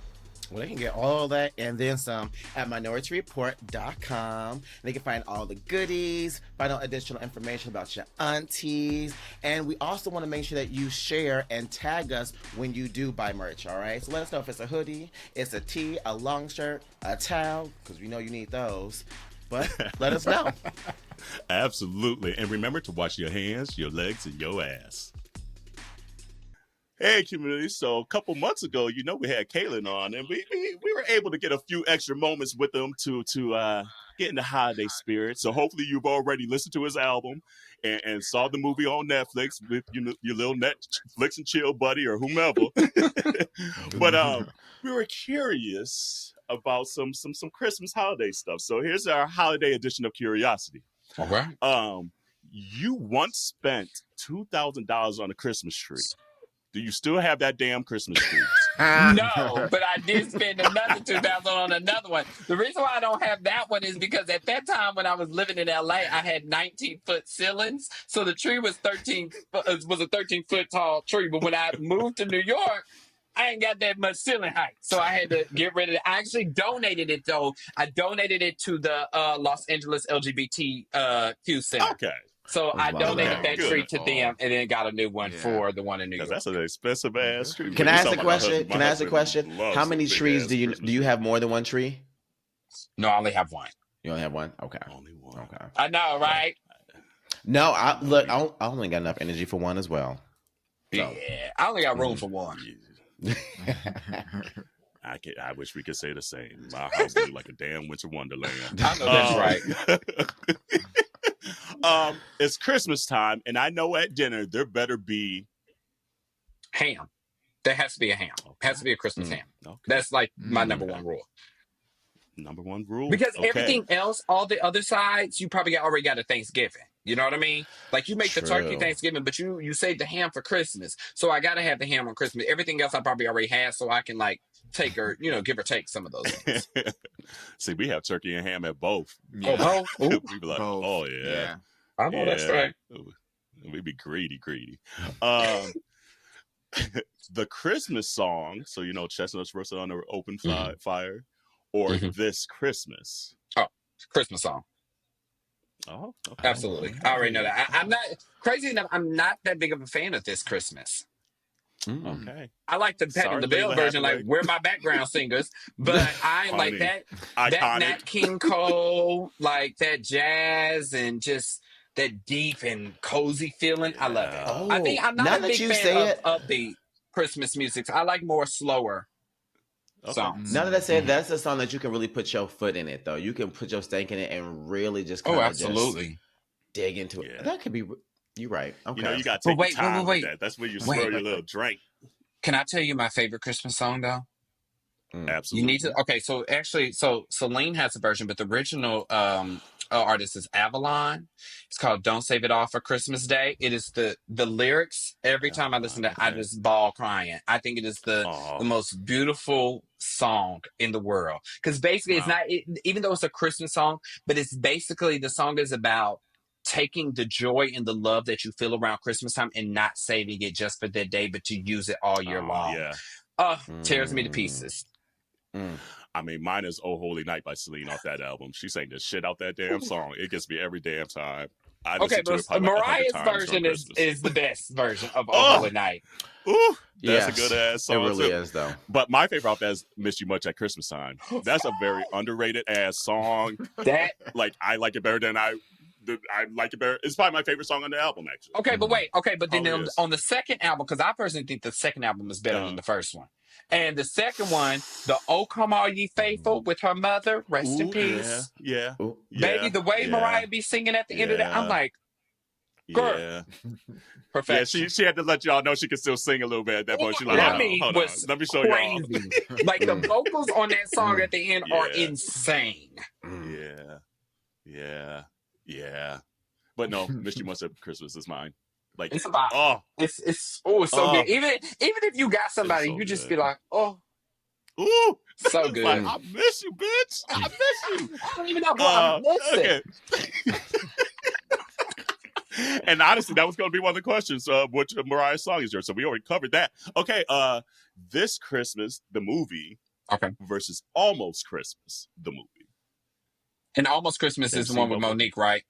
Well, they can get all that and then some at minorityReport.com. They can find all the goodies, find out additional information about your aunties. And we also want to make sure that you share and tag us when you do buy merch, all right? So let us know if it's a hoodie, it's a tee, a long shirt, a towel, because we know you need those. But let us know.
Absolutely. And remember to wash your hands, your legs, and your ass. Hey, community. So a couple months ago, you know, we had Kalen on, and we were able to get a few extra moments with him to get in the holiday spirit. So hopefully you've already listened to his album and saw the movie on Netflix with your little Netflix and chill buddy or whomever. But we were curious about some Christmas holiday stuff. So here's our holiday edition of Curiosity.
All right.
You once spent $2,000 on a Christmas tree. Do you still have that damn Christmas tree?
No, but I did spend another $2,000 on another one. The reason why I don't have that one is because at that time when I was living in LA, I had 19-foot ceilings, so the tree was a 13-foot tall tree. But when I moved to New York, I ain't got that much ceiling height, so I had to get rid of it. I actually donated it though. I donated it to the Los Angeles LGBTQ Center.
Okay.
So I donated that
Good.
tree to them and then got a new one for the one in New York.
That's an expensive ass tree.
Can I ask a question?
My husband loves
How many
some
trees
big-ass
do you have more than one tree?
No, I only have one.
You only have one? Okay.
Only one.
Okay.
I know, right?
No, I only got enough energy for one as well. So.
Yeah, I only got room for one.
I wish we could say the same. My house is like a damn winter wonderland.
I know that's right.
It's Christmas time, and I know at dinner there better be
Ham. There has to be a ham. Has to be a Christmas ham.
Okay.
That's like my number one rule.
Number one rule.
Because
Okay.
everything else, all the other sides, you probably already got a Thanksgiving. You know what I mean? Like you make the turkey Thanksgiving, but you save the ham for Christmas. So I gotta have the ham on Christmas. Everything else I probably already have, so I can like take or give or take some of those things.
See, we have turkey and ham at both.
Yeah.
Oh,
We be like,
Both.
oh yeah.
I know that's right.
We be greedy. The Christmas song, so chestnuts roasted on the open fire, or
Mhm.
This Christmas.
Christmas song.
Oh, okay.
Absolutely. I already know that. I'm not crazy enough. I'm not that big of a fan of This Christmas.
Okay.
I like the Patty
Sorry,
LaBelle
Layla
version, like
Hathaway.
we're my background singers, but I like
Honey.
that
Iconic.
Nat King Cole, like that jazz and just that deep and cozy feeling. I love it.
Yeah.
I think
Oh,
I'm not
now
a
that
big
you
fan
say
of
it,
upbeat Christmas music. I like more slower
Okay.
songs.
now that I say it, that's a song that you can really put your foot in it, though. You can put your stank in it and really just
Oh,
kind of just
absolutely.
dig into it.
Yeah.
That could be. You're right.
You know,
Okay.
you gotta
But
take your
wait,
time with that. That's where you swirl your little drink.
Can I tell you my favorite Christmas song though? You need
Absolutely.
to. Okay, so actually, so Celine has a version, but the original artist is Avalon. It's called "Don't Save It All for Christmas Day." It is the lyrics. Every time I listen to it, I
Okay.
just bawl crying. I think it is the
Oh,
most beautiful song in the world because basically it's
wow.
not even though it's a Christmas song, but it's basically the song is about taking the joy and the love that you feel around Christmas time and not saving it just for that day, but to use it all year
Oh,
long.
yeah.
Oh, tears me to
Mm,
pieces.
mm.
I mean, mine is "Oh Holy Night" by Celine off that album. She sang the shit out that damn song. It gets me every damn time. I
Okay,
listen to
but
it probably like 100
Mariah's
times during
version
Christmas.
is the best version of "Oh
Oh,
Holy Night."
ooh, that's a
Yes,
good ass
it
song
really
too.
is, though.
But my favorite off that is "Miss You Much at Christmas Time." That's a very underrated ass song.
That
Like I like it better than I like it better. It's probably my favorite song on the album, actually.
okay, but wait, okay, but then
Probably is.
on the second album, because I personally think the second album is better than the first one, and the second one, the "Oh Come All Ye Faithful" with her mother, rest in
Ooh,
peace,
yeah,
Ooh.
baby. The way
yeah,
Mariah be singing at the end of that, I'm
yeah,
like, girl,
yeah. Yeah,
perfection.
she had to let y'all know she could still sing a little bit at that point. She's like,
That
Yeah.
mean
hold on,
was
let me show y'all.
crazy. Like the
Mm,
vocals on that song at the end are
Yeah,
insane.
mm.
yeah. But no, "Miss You Much at Christmas" is mine. Like,
It's about
oh,
it's oh it's so good. Even if you got
it's
somebody,
so
you just
good.
be like, oh,
Ooh,
so
it's like,
good.
Mm.
I miss you, bitch. I miss you.
I don't even know what I'm missing.
Okay. And honestly, that was going to be one of the questions. Which Mariah song is yours? So we already covered that. Okay. This Christmas, the movie
Okay.
versus Almost Christmas, the movie.
And Almost Christmas
Have
is
you
the
seen
one with
both of them?
Monique, right?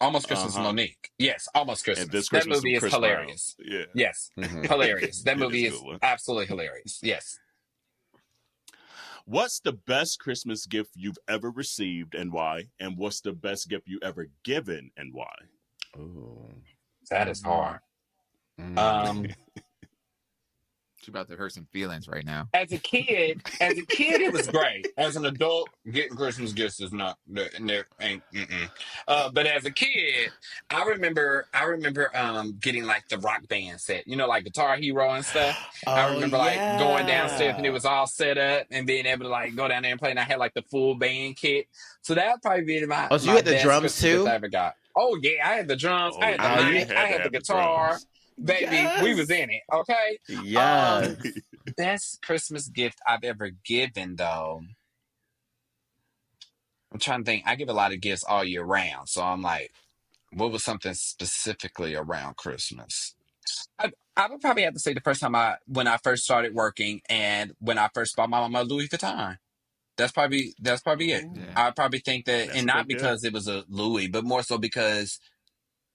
Almost Christmas,
Uh-huh.
Monique. Yes, Almost
And
Christmas.
this
That
Christmas,
movie is
Chris Brown.
hilarious.
Yeah.
Yes,
Mhm.
hilarious. That
It
movie
is a
is
good one.
absolutely hilarious. Yes.
What's the best Christmas gift you've ever received and why? And what's the best gift you ever given and why?
Ooh.
That is hard.
Mm.
She's about to hurt some feelings right now.
As a kid, it was great. As an adult, getting Christmas gifts is not. Ain't. But as a kid, I remember getting like the Rock Band set. You know, like Guitar Hero and stuff. I
Oh
remember like going downstairs and it
yeah.
was all set up and being able to like go down there and play. And I had like the full band kit. So that would probably be
Oh, so you
my
had the
best
drums
Christmas gift I
too?
ever got. Oh yeah, I had the drums, I
Oh,
had the
Oh,
yeah. You
you.
mic, I
had to
had the
have the
guitar.
drums.
Baby, we was
Yes.
in it. Okay.
Yes.
Best Christmas gift I've ever given, though. I'm trying to think. I give a lot of gifts all year round. So I'm like, what was something specifically around Christmas? I would probably have to say the first time when I first started working and when I first bought my mama Louis Vuitton. That's probably it.
Oh,
Yeah.
I probably think that,
that's
and
a
not
good gift.
because it was a Louis, but more so because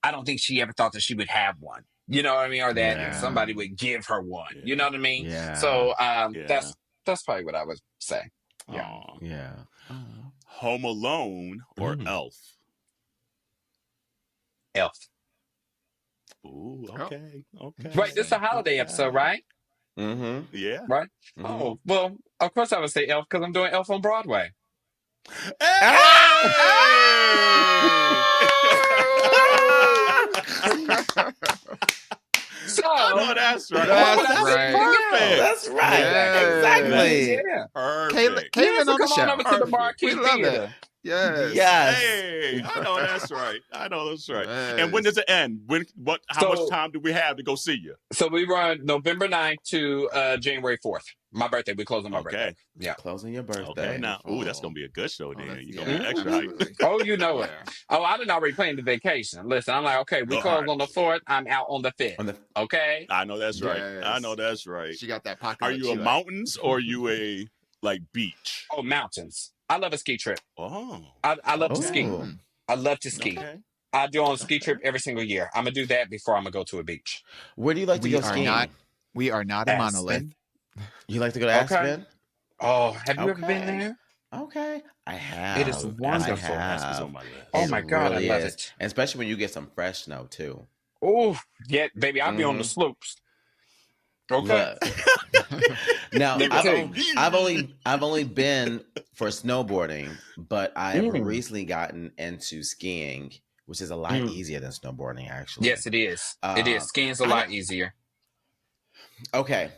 I don't think she ever thought that she would have one. You know what I mean? Or that
Yeah.
somebody would give her one. You know
Yeah.
what I mean?
Yeah.
So
Yeah.
that's probably what I would say. Yeah.
Aw.
Yeah. Oh.
Home Alone or
Mm.
Elf?
Elf.
Ooh,
Oh.
okay.
Right, this is a
Okay.
holiday episode,
Okay.
right?
Mm-hmm.
Yeah.
Right?
Mm-hmm.
Oh, well, of course I would say Elf because I'm doing Elf on Broadway. So,
I know that's right.
That's
Oh,
right.
perfect.
That's right.
Yes.
Exactly.
yeah.
Perfect.
Yeah,
Kaylin
so
on the
come on
show.
over to the
Perfect.
Marquee
We love
Theater.
it. Yes.
Yes.
Hey, I know that's right. And when
Yes.
does it end? How much
So,
time do we have to go see you?
so we run November 9th to January 4th. My birthday. We close on my birthday.
Okay.
Yeah.
Closing your birthday.
Okay, now. Ooh, that's
Oh.
gonna be a good show
Oh,
then.
that's,
You're
yeah,
gonna be extra hyped.
absolutely.
Oh, you know it.
Yeah.
Oh, I done already planned the vacation. Listen, I'm like, okay, we
All
close
right.
on the 4th. I'm out on the 5th.
On the
Okay.
I know that's right. I
Yes.
know that's right.
She got that pocket.
Are
like
you a
Chile.
mountains or are you a like beach?
Oh, mountains. I love a ski trip.
Oh.
I love to
Okay.
ski.
Oh.
I love to ski.
Okay.
I do on a ski
Okay.
trip every single year. I'm gonna do that before I'm gonna go to a beach.
Where do you like to go skiing?
We are not a monolith.
Aspen.
You like to go to
Okay.
Aspen?
Oh, have you ever been
Okay.
there?
Okay. I have.
It is wonderful.
Aspen's on
have.
my list.
Oh
It
my God, I
really
love
is.
it.
And especially when you get some fresh snow too.
Oh, yeah, baby, I'll be on the slopes. Okay.
Look. Now
Let me tell you.
I've only been for snowboarding, but I have
Mm.
recently gotten into skiing, which is a lot
Mm.
easier than snowboarding actually.
Yes, it is. It is. Skiing's a
I
lot
don't-
easier.
Okay.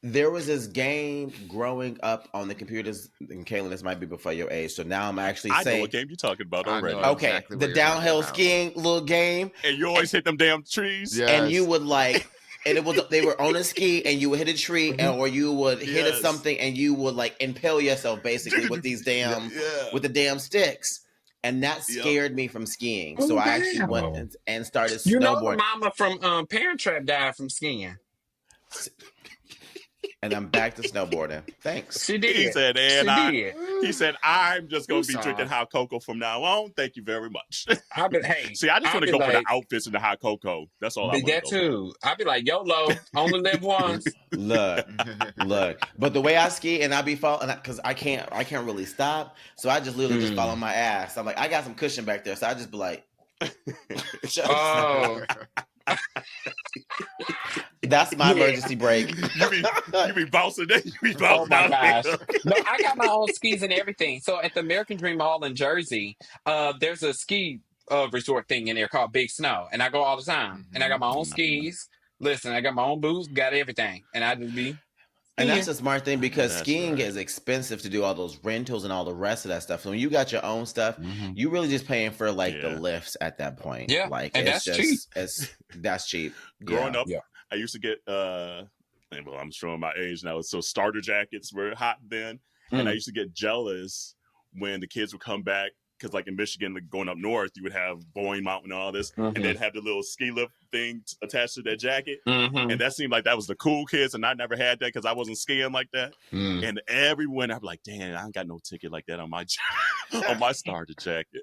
There was this game growing up on the computers, and Kalen, this might be before your age. So now I'm actually
I know
saying,
what game you're talking about
I
already.
know.
okay,
exactly what
the
you're talking
downhill
about.
skiing little game,
And you always hit them damn trees.
Yeah.
and you
Yes.
would like, and it was they were on a ski, and you would hit a tree, or you would hit at
Yes.
something, and you would like impale yourself basically with these damn
Yeah.
with the damn sticks, and that
Yep.
scared me from skiing.
Oh,
So I actually
wow.
went and started
You know, the
snowboarding,
mama from Parent Trap died from skiing.
and I'm back to snowboarding. Thanks.
She did.
He said,
She did.
he said, I'm just going to be
Woosah.
drinking hot cocoa from now on. Thank you very much.
I've been, hey,
See, I just want to
I've
go
been
for
like,
the outfits and the hot cocoa. That's all I want
that
to go
too. I'd be like, YOLO, only live once.
Look. But the way I ski and I be falling because I can't really stop, so I just literally just fall on my ass. I'm like, I got some cushion back there, so I just be like,
Oh,
that's my
Yeah.
emergency brake.
You be bouncing there. You be
oh
bouncing
my
down
gosh.
there.
No, I got my own skis and everything. So at the American Dream Mall in Jersey, there's a ski resort thing in there called Big Snow. And I go all the time. And I got my own skis. Listen, I got my own boots, got everything. And I just be
And that's
skiing.
a smart thing because
That's
skiing
right.
is expensive to do all those rentals and all the rest of that stuff. So when you got your own stuff, you really just paying for like the
Yeah.
lifts at that point.
Yeah,
Like
and
it's
that's
just
cheap.
that's cheap.
Growing
Yeah.
up,
Yeah.
I used to get, and well, I'm showing my age now. So starter jackets were hot then. And I used to get jealous when the kids would come back. Because like in Michigan, like going up north, you would have Boeing Mountain and all this. And they'd have the little ski lift thing attached to that jacket.
Mhm.
And that seemed like that was the cool kids. And I never had that because I wasn't skiing like that.
Mm.
And everyone, I'd be like, damn, I ain't got no ticket like that on my on my starter jacket.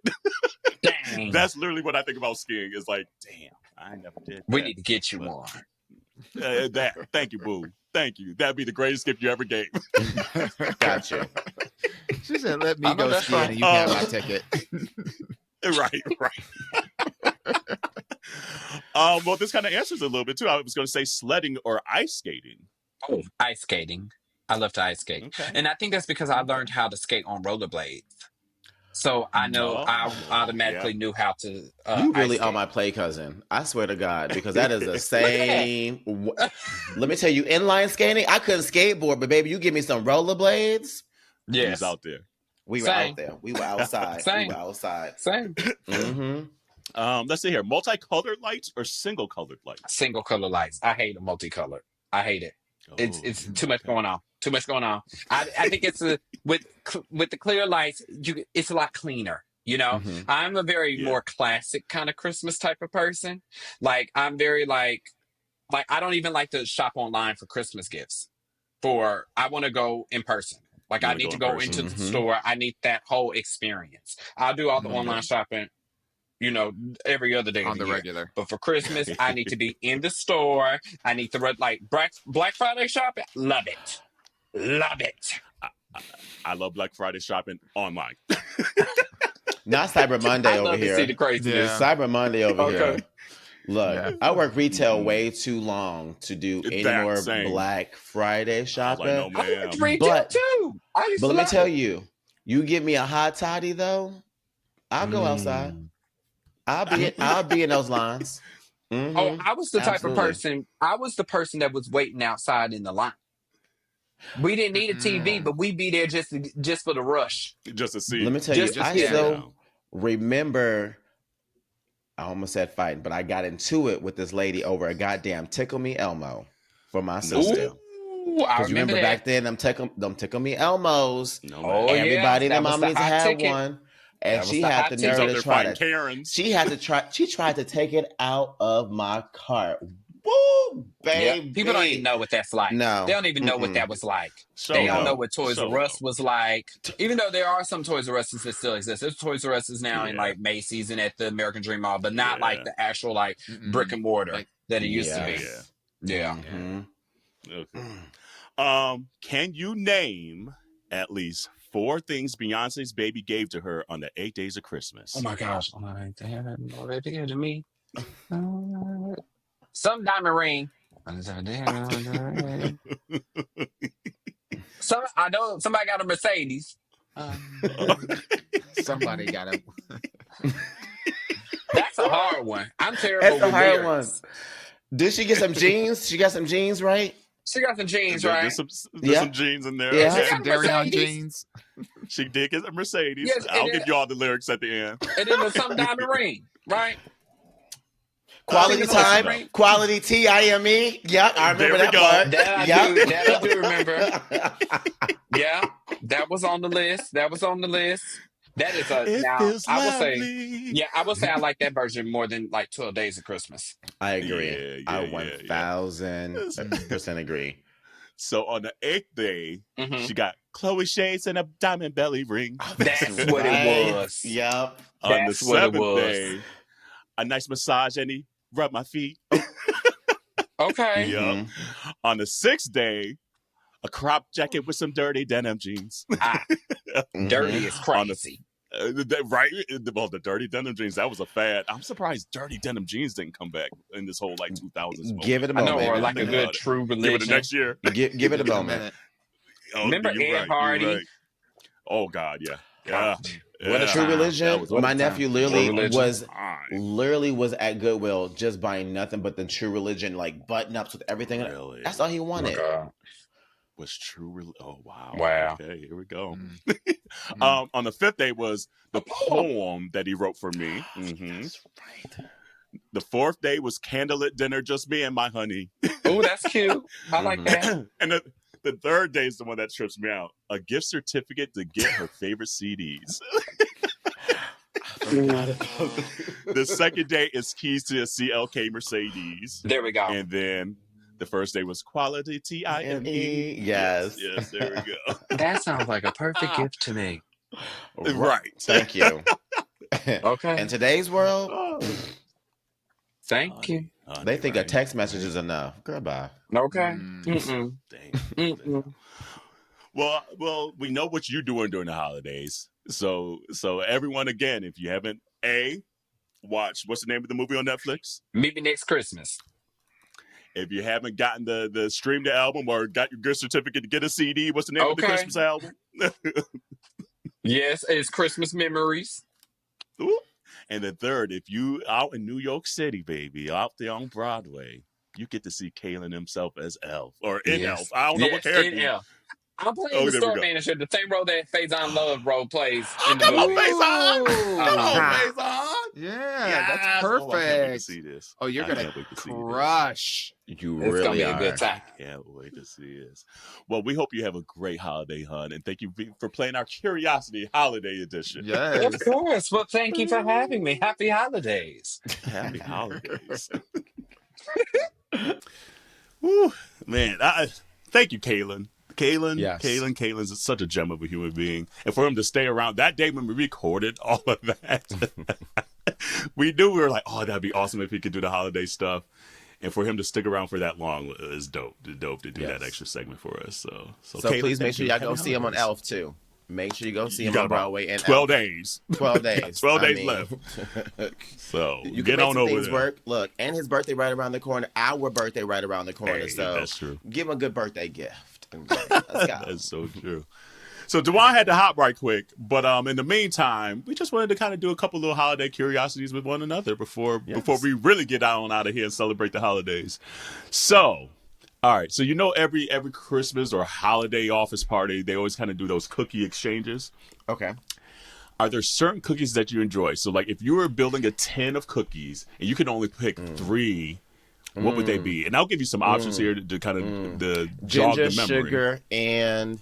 Dang.
That's literally what I think about skiing. Is like, damn, I ain't never did that.
We need to get you
But-
one.
Thank you, boo. Thank you. That'd be the greatest gift you ever gave.
Got you.
She said, "Let me
I know
go
that's
skiing,
right.
and you can have my ticket."
right. Well, this kind of answers a little bit too. I was going to say sledding or ice skating.
Oh, ice skating. I love to ice skate.
Okay.
And I think that's because I learned how to skate on rollerblades. So I know I automatically knew how to
You really
ice
are
skate.
my play cousin. I swear to God, because that is the same. Let me tell you, inline skating, I couldn't skateboard, but baby, you give me some rollerblades.
He's
Yes.
out there.
We were
Same.
out there. We were outside.
Same.
We were outside.
Same.
Mm-hmm.
Let's see here. Multicolored lights or single colored lights?
Single color lights. I hate a multicolored. I hate it. It's too much going on. Too much going on. I think it's with the clear lights. It's a lot cleaner. You know, I'm a very more classic kind of Christmas type of person. Like I'm very like I don't even like to shop online for Christmas gifts. I want to go in person. Like I need to go into the store. I need that whole experience. I'll do all the online shopping, you know, every other day
on
of
the
year.
regular.
But for Christmas, I need to be in the store. I need to run like Black Friday shopping. Love it. Love it.
I love Black Friday shopping online.
Not Cyber Monday
I
over
love to
here.
see the craziness.
Yeah.
Cyber Monday over here. Look,
Yeah.
I work retail way too long to do any
That
more
same.
Black Friday
I was
shopping.
like, no,
I
ma'am.
like to retail
But-
too. I used
But
to
let me
love
tell
it.
you give me a hot toddy though, I'll go outside. I'll be in those lines. Mhm.
Oh, I was the type
Absolutely.
of person. I was the person that was waiting outside in the line. We didn't need a TV, but we'd be there just for the rush.
Just to see.
Let me tell you,
Just-
I
yeah.
still remember. I almost said fighting, but I got into it with this lady over a goddamn Tickle Me Elmo for my sister.
Ooh, I
Because you remember
that.
back then, them Tickle Me Elmos.
No,
Oh,
man.
yeah.
Everybody and their
That was
mama
the
needs to
hot
have
ticket.
one. And
That was
she
the
had
hot
the
ticket.
He's
nerve
out
to
there
try
fighting
to.
Karens.
She tried to take it out of my cart. Woo,
Yeah,
baby.
people don't even know what that's like.
No.
They don't even know what that was like.
So
They don't know
no.
what Toys
So
R Us
no.
was like. Even though there are some Toys R Us's that still exist. There's Toys R Us now in
Yeah.
like Macy's and at the American Dream Mall, but not like the actual like brick and mortar
Like,
that it used to be.
Yeah.
Yeah.
Okay. Can you name at least 4 things Beyonce's baby gave to her on the 8 days of Christmas?
Oh my gosh. They gave to me. Some diamond ring. I know somebody got a Mercedes.
somebody got to.
That's a hard one. I'm terrible
That's a
with
hard
lyrics.
one. Did she get some jeans? She got some jeans, right?
She got some jeans,
There's
right?
some jeans in there.
Yeah.
She got
Some
a
Dairy on
Mercedes.
jeans.
She did get a Mercedes.
Yes,
I'll
and
give you all the lyrics at the end.
And then there's some diamond ring, right?
Quality
Think about
time,
something.
quality TIME. Yep, I remember
There we
that
go.
part.
That I do remember. Yeah, that was on the list. That is
It
now
feels
I will
lovely.
say, yeah, I will say I like that version more than like 12 Days of Christmas.
I agree.
Yeah,
I
yeah.
1000% agree.
So on the 8th day,
Mhm.
she got Chloe shades and a diamond belly ring.
That's what it was.
Yep.
On the
That's what it
7th
was.
day, a nice massage and he rubbed my feet.
Okay.
Yup. On the 6th day, a crop jacket with some dirty denim jeans.
Dirty is crazy.
Right? Well, the dirty denim jeans, that was a fad. I'm surprised dirty denim jeans didn't come back in this whole like 2000s moment.
Give it a
I know,
moment.
or like a
Think
good
about it.
true
Give it
religion.
the next year.
Give it a moment.
Oh,
Remember
you're
Ed Hardy?
you're right. Oh, God, yeah. Yeah.
What a
Yeah.
True
time.
That
religion.
was
My
a
nephew
time.
literally
True Religion.
was at Goodwill just buying nothing but the True Religion like button ups with everything.
Really?
That's all he
Oh my
wanted.
God.
Was true. Oh, wow.
Wow.
Okay, here we go.
Mm.
On the 5th day was the poem that he wrote for me. Mhm.
That's right.
The 4th day was candlelit dinner, just me and my honey.
Oh, that's cute. I like that.
And the 3rd day is the one that trips me out. A gift certificate to get her favorite CDs. The 2nd day is keys to a CLK Mercedes.
There we go.
And then the 1st day was quality TIME.
Yes.
Yes, there we go.
That sounds like a perfect gift to me.
Right.
Thank you.
Okay.
In today's world,
Thank you.
they think a text message is enough. Goodbye.
Okay.
Mm.
Mm-mm.
Dang.
Mm-mm.
Well, we know what you're doing during the holidays. So everyone, again, if you haven't watched, what's the name of the movie on Netflix?
Meet me next Christmas.
If you haven't gotten the stream the album or got your gift certificate to get a CD, what's the name of the
Okay.
Christmas album?
Yes, it's Christmas Memories.
Ooh. And the 3rd, if you out in New York City, baby, out there on Broadway, you get to see Kalen himself as Elf or in
Yes.
Elf. I don't know what character.
in L. I'm playing
Oh,
the
there we
store
go.
manager, the same role that Faison Love role plays in the
Come on,
movie.
Faison! Come on,
Uh-huh.
Faison!
Yeah,
Yes!
that's
Oh, I can't wait to
perfect.
see this.
Oh, you're
I
gonna
can't wait to see this.
crush.
You
It's
really
gonna be
are.
a good time.
Can't wait to see this. Well, we hope you have a great holiday, hun, and thank you for playing our Curiosity Holiday Edition.
Yes.
Of course. Well, thank you for having me. Happy holidays.
Happy holidays. Woo, man, thank you, Kalen.
Yes.
Kalen's such a gem of a human being. And for him to stay around that day when we recorded all of that, we were like, oh, that'd be awesome if he could do the holiday stuff. And for him to stick around for that long is dope. Dope to do
Yes.
that extra segment for us. So
So
Kalen,
please make
thank
sure
you.
y'all go
Happy
see him on
holidays.
Elf too. Make sure you go see
You
him
got
on
about
Broadway and
12
Elf.
days.
12 days.
12
I
days
mean,
left. So
You
get
can make
on
some
over
things
there.
work. Look, and his birthday right around the corner. Our birthday right around the corner.
Hey,
so
that's true.
give him a good birthday gift. Let's go.
That's so true. So Dewan had to hop right quick, but in the meantime, we just wanted to kind of do a couple little holiday curiosities with one another before we really get out of here and celebrate the holidays. So, all right. So every Christmas or holiday office party, they always kind of do those cookie exchanges.
Okay.
Are there certain cookies that you enjoy? So, like, if you were building a tin of cookies and you could only pick 3, what would they be? And I'll give you some options here to kind of jog
Ginger,
the memory.
sugar, and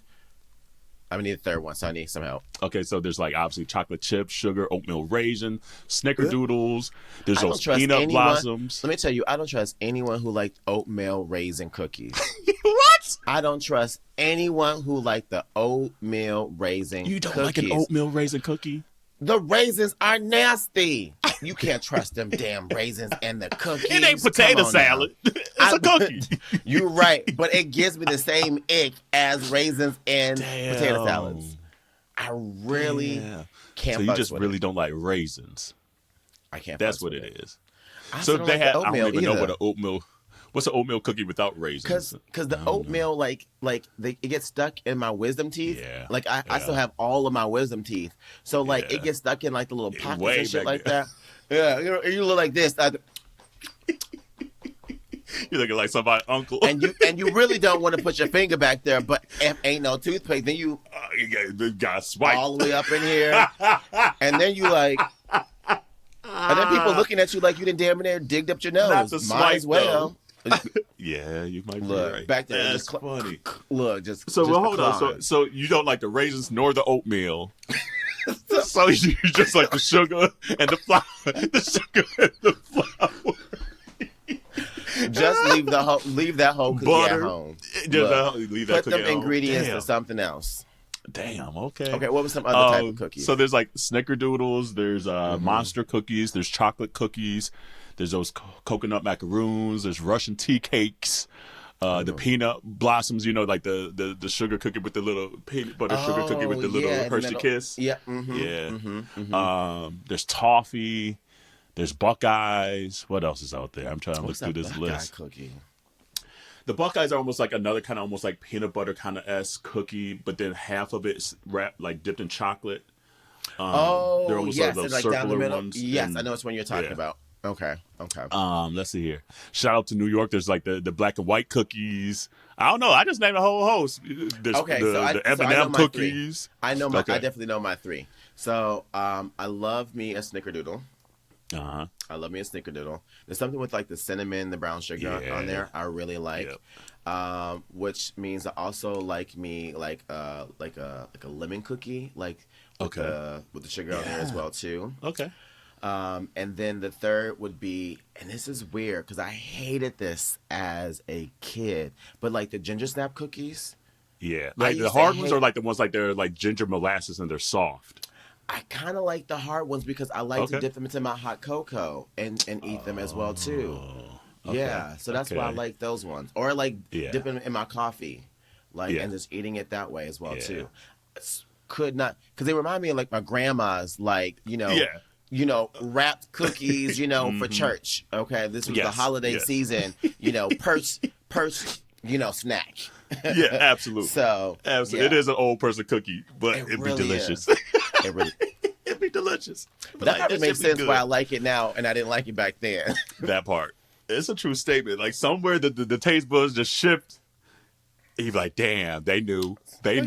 I need a third one, so I need some help.
Okay, so there's like obviously chocolate chips, sugar, oatmeal raisin, snickerdoodles. There's those peanut blossoms.
Let me tell you, I don't trust anyone who liked oatmeal raisin cookies.
What?
I don't trust anyone who liked the oatmeal raisin
You don't
cookies.
like an oatmeal raisin cookie?
The raisins are nasty. You can't trust them damn raisins and the cookies.
It ain't potato salad. It's a cookie.
You're right, but it gives me the same ick as raisins and potato salads. I really can't.
So you just really don't like raisins.
I can't.
That's what it is.
So
they had. I don't even know what an oatmeal. What's an oatmeal cookie without raisins?
Because the oatmeal, it gets stuck in my wisdom teeth.
Yeah.
Like I still have all of my wisdom teeth, so like it gets stuck in like the little pockets and shit like that. Yeah, you look like this.
You're looking like somebody's uncle.
And you really don't want to put your finger back there, but if ain't no toothpaste, then you
got swiped
all the way up in here, and then you like. And then people looking at you like you didn't damn near digged up your nose.
Not the
Might as well.
Yeah, you might be
Look,
right.
back there.
That's funny.
Look, just
So
just
hold on. So you don't like the raisins nor the oatmeal. So you just like the sugar and the flour. The sugar and the flour.
just leave that whole cookie
Butter.
at home.
Leave that
Put them
cookie at home.
ingredients
Damn.
to something else.
Damn. Okay.
Okay, what was some other type of cookies?
So there's like snickerdoodles. There's monster cookies. There's chocolate cookies. There's those coconut macaroons. There's Russian tea cakes. The peanut blossoms, like the sugar cookie with the little peanut butter sugar cookie with the little Hershey kiss.
Yeah.
There's toffee. There's Buckeyes. What else is out there? I'm trying to look through this list.
Cookie?
The Buckeyes are almost like another kind of almost like peanut butter kind of cookie, but then half of it's wrapped like dipped in chocolate. They're almost
yes,
like those
like
circular
down the middle.
ones.
Yes,
and,
I know which one you're talking about. Okay.
Let's see here. Shout out to New York. There's like the black and white cookies. I don't know. I just named a whole host. There's the M&M cookies.
I know I definitely know my three. So I love me a snickerdoodle. I love me a snickerdoodle. There's something with like the cinnamon, the brown sugar on there. I really like. Yep. Which means I also like me like a lemon cookie, like with the sugar on there as well too.
Okay.
And then the third would be, and this is weird because I hated this as a kid, but like the ginger snap cookies.
Yeah, like the hard ones are like the ones like they're like ginger molasses and they're soft.
I kind of like the hard ones because I like to dip them into my hot cocoa and eat them as well too. Okay. Yeah, so that's why I like those ones, or like dipping in my coffee, and just eating it that way as well too. Could not, because they remind me of like my grandma's, wrapped cookies, for church. Okay, this was the holiday season, purse, snack.
Yeah, absolutely.
So
it is an old person cookie, but it'd be delicious. It'd be delicious.
But that probably makes sense why I like it now and I didn't like it back then.
That part. It's a true statement. Like somewhere the taste buds just shift. You're like, damn, they knew. I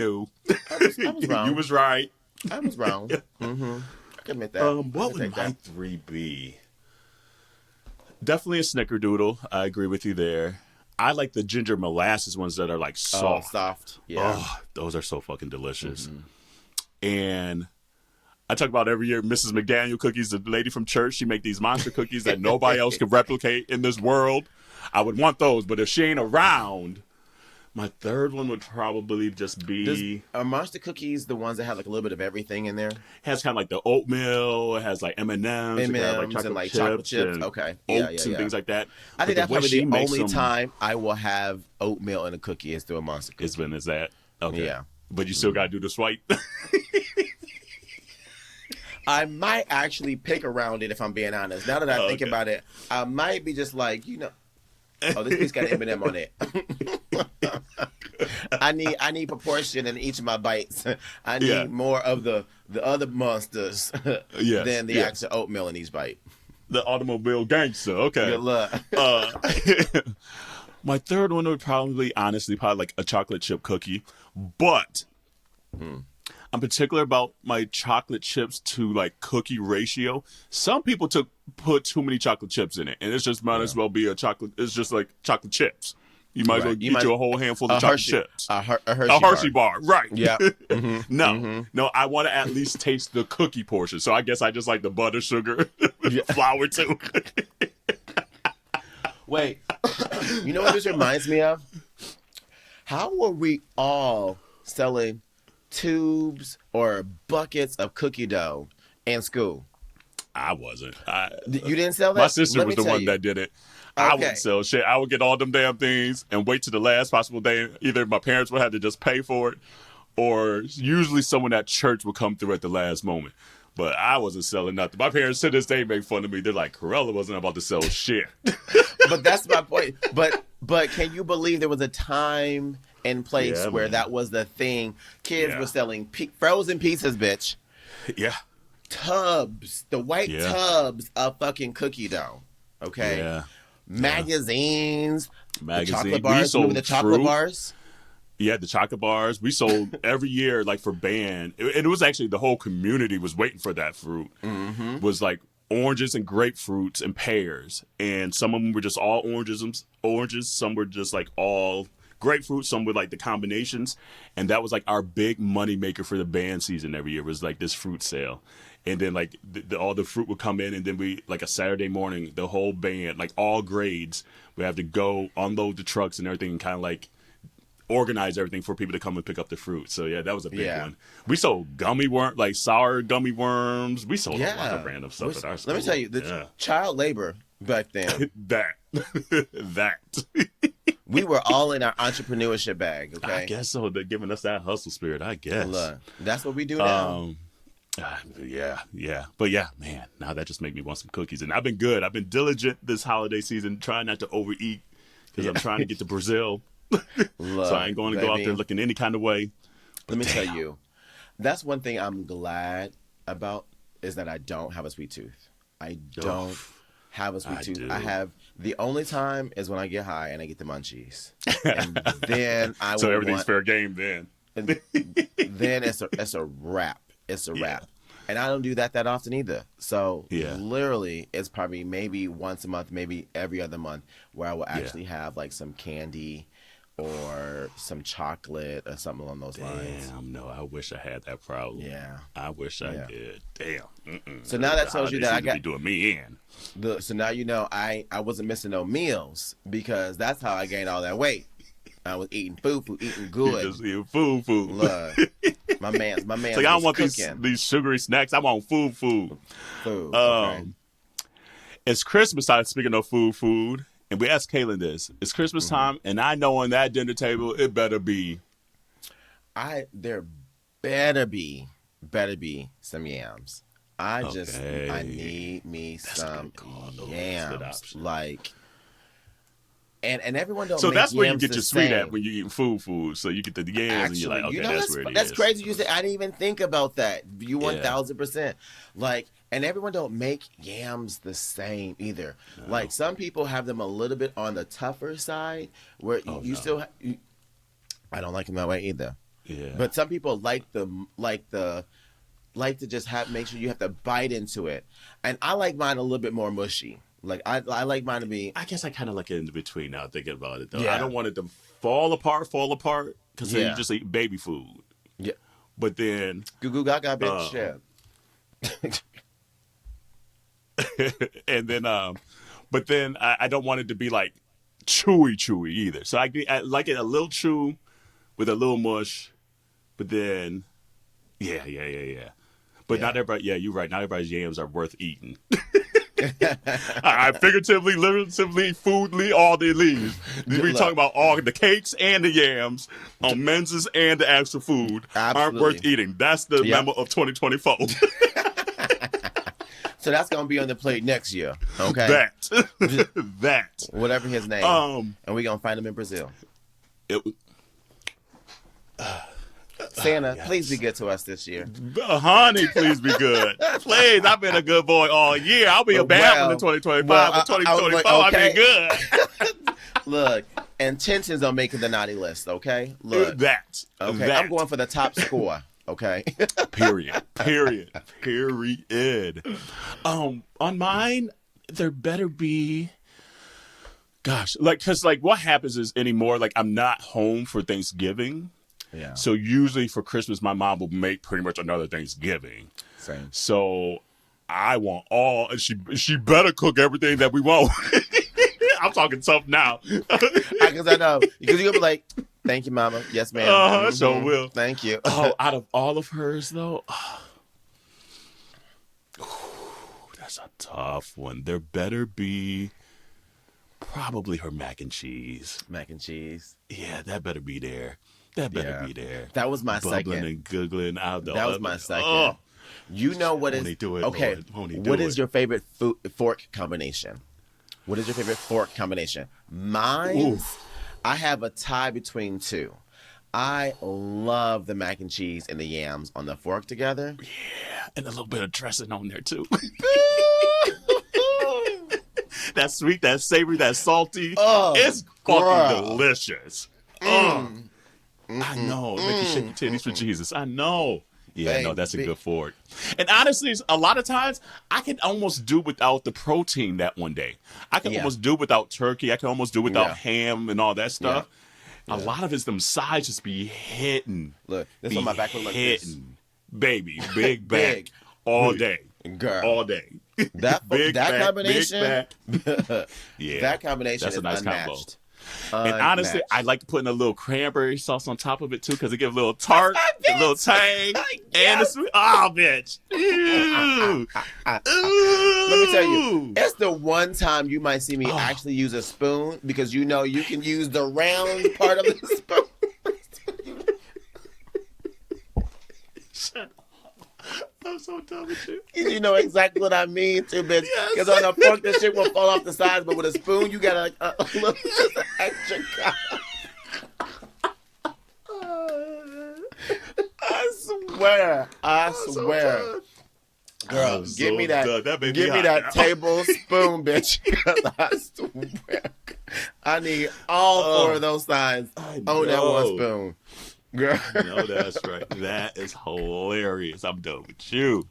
was wrong. You was right.
I was wrong. Mm-hmm. I can admit that.
What would my 3 be? Definitely a snickerdoodle. I agree with you there. I like the ginger molasses ones that are like soft.
Soft. Yeah.
Oh, those are so fucking delicious. Mm-hmm. And I talk about every year Mrs. McDaniel cookies, the lady from church. She make these monster cookies that nobody else can replicate in this world. I would want those, but if she ain't around, my third one would probably just be...
Are monster cookies the ones that have like a little bit of everything in there? It
has kind of like the oatmeal. It has like M&Ms.
And chocolate chips. Okay.
Oats and things like that.
I think that's probably the only time I will have oatmeal in a cookie is through a monster cookie.
It's been as that? Okay.
Yeah.
But you still got to do the swipe.
I might actually pick around it if I'm being honest. Now that I think about it, I might be just like, oh, this piece got M&M on it. I need proportion in each of my bites. I need more of the other monsters than the actual oatmeal in each bite.
The automobile gangster. Okay.
Good luck.
My third one would probably like a chocolate chip cookie, but I'm particular about my chocolate chips to like cookie ratio. Some people put too many chocolate chips in it, and it's just might as well be a chocolate. It's just like chocolate chips. You might as well eat you a whole handful of chocolate chips.
A
Hershey bar. Right.
Yeah.
No, I want to at least taste the cookie portion. So I guess I just like the butter, sugar, flour too.
Wait, you know what this reminds me of? How were we all selling tubes or buckets of cookie dough in school?
I wasn't.
You didn't sell that?
My sister was the one that did it. I wouldn't sell shit. I would get all them damn things and wait to the last possible day. Either my parents would have to just pay for it, or usually someone at church would come through at the last moment. But I wasn't selling nothing. My parents to this day make fun of me. They're like, Corella wasn't about to sell shit.
But that's my point. But can you believe there was a time and place where that was the thing? Kids were selling frozen pizzas, bitch.
Yeah.
Tubs, the white tubs of fucking cookie dough. Okay.
Yeah.
Magazines. The chocolate
We
bars.
sold
Remember the chocolate
fruit.
bars?
Yeah, the chocolate bars. We sold every year, like for band. And it was actually the whole community was waiting for that fruit.
Mm-hmm.
Was like oranges and grapefruits and pears. And some of them were just all oranges. Some were just like all grapefruit. Some were like the combinations. And that was like our big money maker for the band season every year was like this fruit sale. And then like all the fruit would come in, and then we like a Saturday morning, the whole band, like all grades, we have to go unload the trucks and everything, and kind of like organize everything for people to come and pick up the fruit. So yeah, that was a big one. We sold gummy worm, like sour gummy worms. We sold a lot of random stuff at our school.
Let me tell you, the child labor back then.
that.
We were all in our entrepreneurship bag. Okay,
I guess so. They're giving us that hustle spirit. I guess.
Look, that's what we do now.
Yeah. But yeah, man, now that just made me want some cookies. And I've been good. I've been diligent this holiday season, trying not to overeat because I'm trying to get to Brazil. So I ain't going to go out there looking any kind of way.
Let me tell you, that's one thing I'm glad about is that I don't have a sweet tooth. I don't have a sweet tooth. I have the only time is when I get high and I get the munchies. And then
so everything's fair game then.
Then it's a wrap. It's a wrap. And I don't do that often either. So literally it's probably maybe once a month, maybe every other month where I will actually have like some candy or some chocolate or something along those lines.
Damn, no, I wish I had that problem.
Yeah.
I wish I did. Damn.
So now that tells you that I got
be doing me in.
So now you know I wasn't missing no meals because that's how I gained all that weight. I was eating food, eating good.
You just eating food.
Look, my man. It's like
I don't want these sugary snacks. I want food.
Okay.
It's Christmas time. Speaking of food, and we asked Kalen this: it's Christmas time, and I know on that dinner table it better be.
There better be some yams. I need me some yams. Like. And everyone don't.
So
make
that's where you
yams
get
the
your sweet
same.
at when you eating food. So you get the yams and you're like, okay, that's where it is.
That's crazy. You say I didn't even think about that. You 1000%. Like, and everyone don't make yams the same either. No. Like some people have them a little bit on the tougher side, where still. I don't like them that way either. Yeah. But some people like to just make sure you have to bite into it, and I like mine a little bit more mushy. Like I like mine to be.
I guess I kind of like it in between now. Thinking about it though, I don't want it to fall apart because then you just eat baby food.
Yeah,
but then
goo goo gaga bitch.
And then but then I don't want it to be like chewy either. So I like it a little chew with a little mush, but then yeah. But not everybody. Yeah, you're right. Not everybody's yams are worth eating. I figuratively, literally, foodly, all the leaves. We talking about all the cakes and the yams on menses and the actual food aren't worth eating. That's the memo of 2024.
So that's gonna be on the plate next year. Okay.
That.
Whatever his name. And we're gonna find him in Brazil. Santa, please be good to us this year.
Honey, please be good. Please, I've been a good boy all year. I'll be a bad one in 2025, but 2024, I'll be good.
Look, intentions on making the naughty list, okay? Look.
That.
I'm going for the top score, okay?
Period. On mine, there better be Gosh, like, because, like, what happens is anymore, like, I'm not home for Thanksgiving.
Yeah.
So usually for Christmas, my mom will make pretty much another Thanksgiving.
Same.
So I want all, and she better cook everything that we want. I'm talking tough now.
Because I know. Because you'll be like, thank you, Mama. Yes, ma'am.
So will.
Thank you.
Oh, out of all of hers, though, that's a tough one. There better be probably her mac and cheese.
Mac and cheese.
Yeah, that better be there. That better be there.
That was my
Bubbling
second.
and googling out.
That was my second.
Oh.
You know what is...
Won't he do it,
okay,
Lord? Won't he do
what
it?
is your favorite fork combination? What is your favorite fork combination? Mine, I have a tie between two. I love the mac and cheese and the yams on the fork together.
Yeah, and a little bit of dressing on there, too. That sweet, that savory, that salty.
Oh,
it's fucking delicious. I know. Make you shake your titties for Jesus. I know. Yeah, no, that's a good fork. And honestly, a lot of times, I can almost do without the protein that one day. I can almost do without turkey. I can almost do without ham and all that stuff. Yeah. A lot of it's them sides just be hitting.
Look, this on my back look like this.
Baby, big back all day.
Girl.
All day.
That
big
that
back,
combination.
Big back. Yeah.
That combination
that's
is
a nice
unmatched.
Combo. And honestly, I like putting a little cranberry sauce on top of it too, because it gives a little tart, a little tang, and a sweet. Oh, bitch! Ooh.
Let me tell you, it's the one time you might see me actually use a spoon, because you know you can use the round part of the spoon.
Shut up. I'm so done with you.
You know exactly what I mean, too, bitch. Because on a fork, that shit will fall off the sides, but with a spoon, you got like a little just extra. I swear. Girl, give me that. Give me that tablespoon, bitch. Because I swear, I need all four of those sides on that one spoon. Girl.
No, that's right. That is hilarious. I'm done with you.